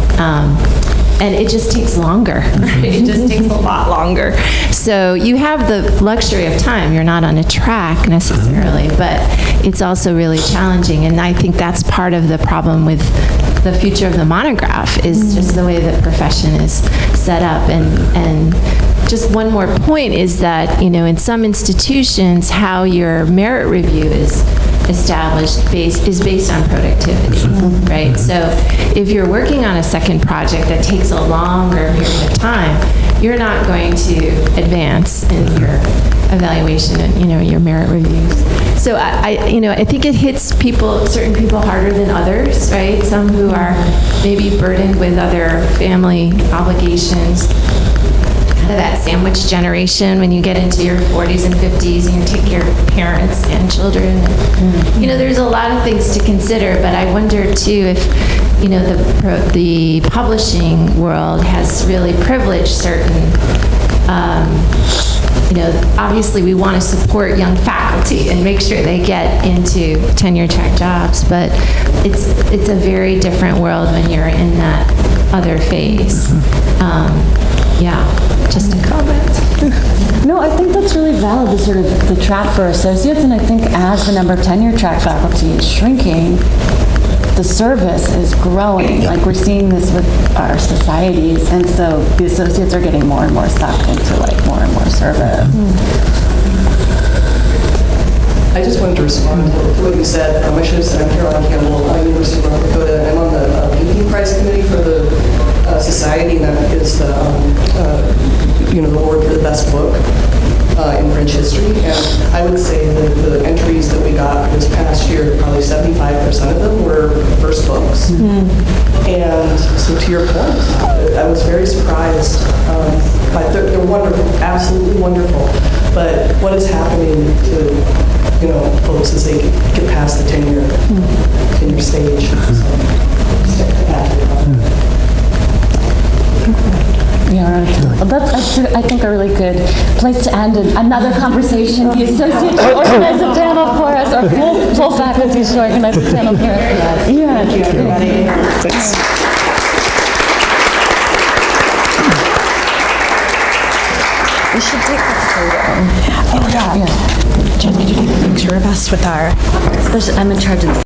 And it just takes longer. It just takes a lot longer. So you have the luxury of time. You're not on a track necessarily, but it's also really challenging. And I think that's part of the problem with the future of the monograph, is just the way the profession is set up. And just one more point is that, in some institutions, how your merit review is established is based on productivity, right? So if you're working on a second project that takes a longer period of time, you're not going to advance in your evaluation and, your merit reviews. So I think it hits certain people harder than others, right? Some who are maybe burdened with other family obligations. That sandwich generation, when you get into your 40s and 50s and you take care of parents and children. There's a lot of things to consider, but I wonder too if, the publishing world has really privileged certain, obviously we want to support young faculty and make sure they get into tenure track jobs, but it's a very different world when you're in that other phase. Just a comment. No, I think that's really valid, the sort of the track for associates, and I think as the number of tenure track faculty is shrinking, the service is growing. Like, we're seeing this with our societies, and so the associates are getting more and more sucked into more and more service. I just wanted to respond to what you said. I should have said I'm Caroline Campbell, I'm University of North Dakota, and I'm on the Painting Prize Committee for the Society, and that is the award for the best book in French history. And I would say that the entries that we got this past year, probably 75% of them were first books. And so to your point, I was very surprised. They're wonderful, absolutely wonderful. But what is happening to folks as they get past the tenure stage? Well, that's, I think, a really good place to end another conversation. The associate should organize a panel for us, or full faculty should organize a panel for us. Thank you, everybody. Thanks. We should take a photo. Oh, yeah. Jen, could you take a picture of us with our... I'm in charge of this.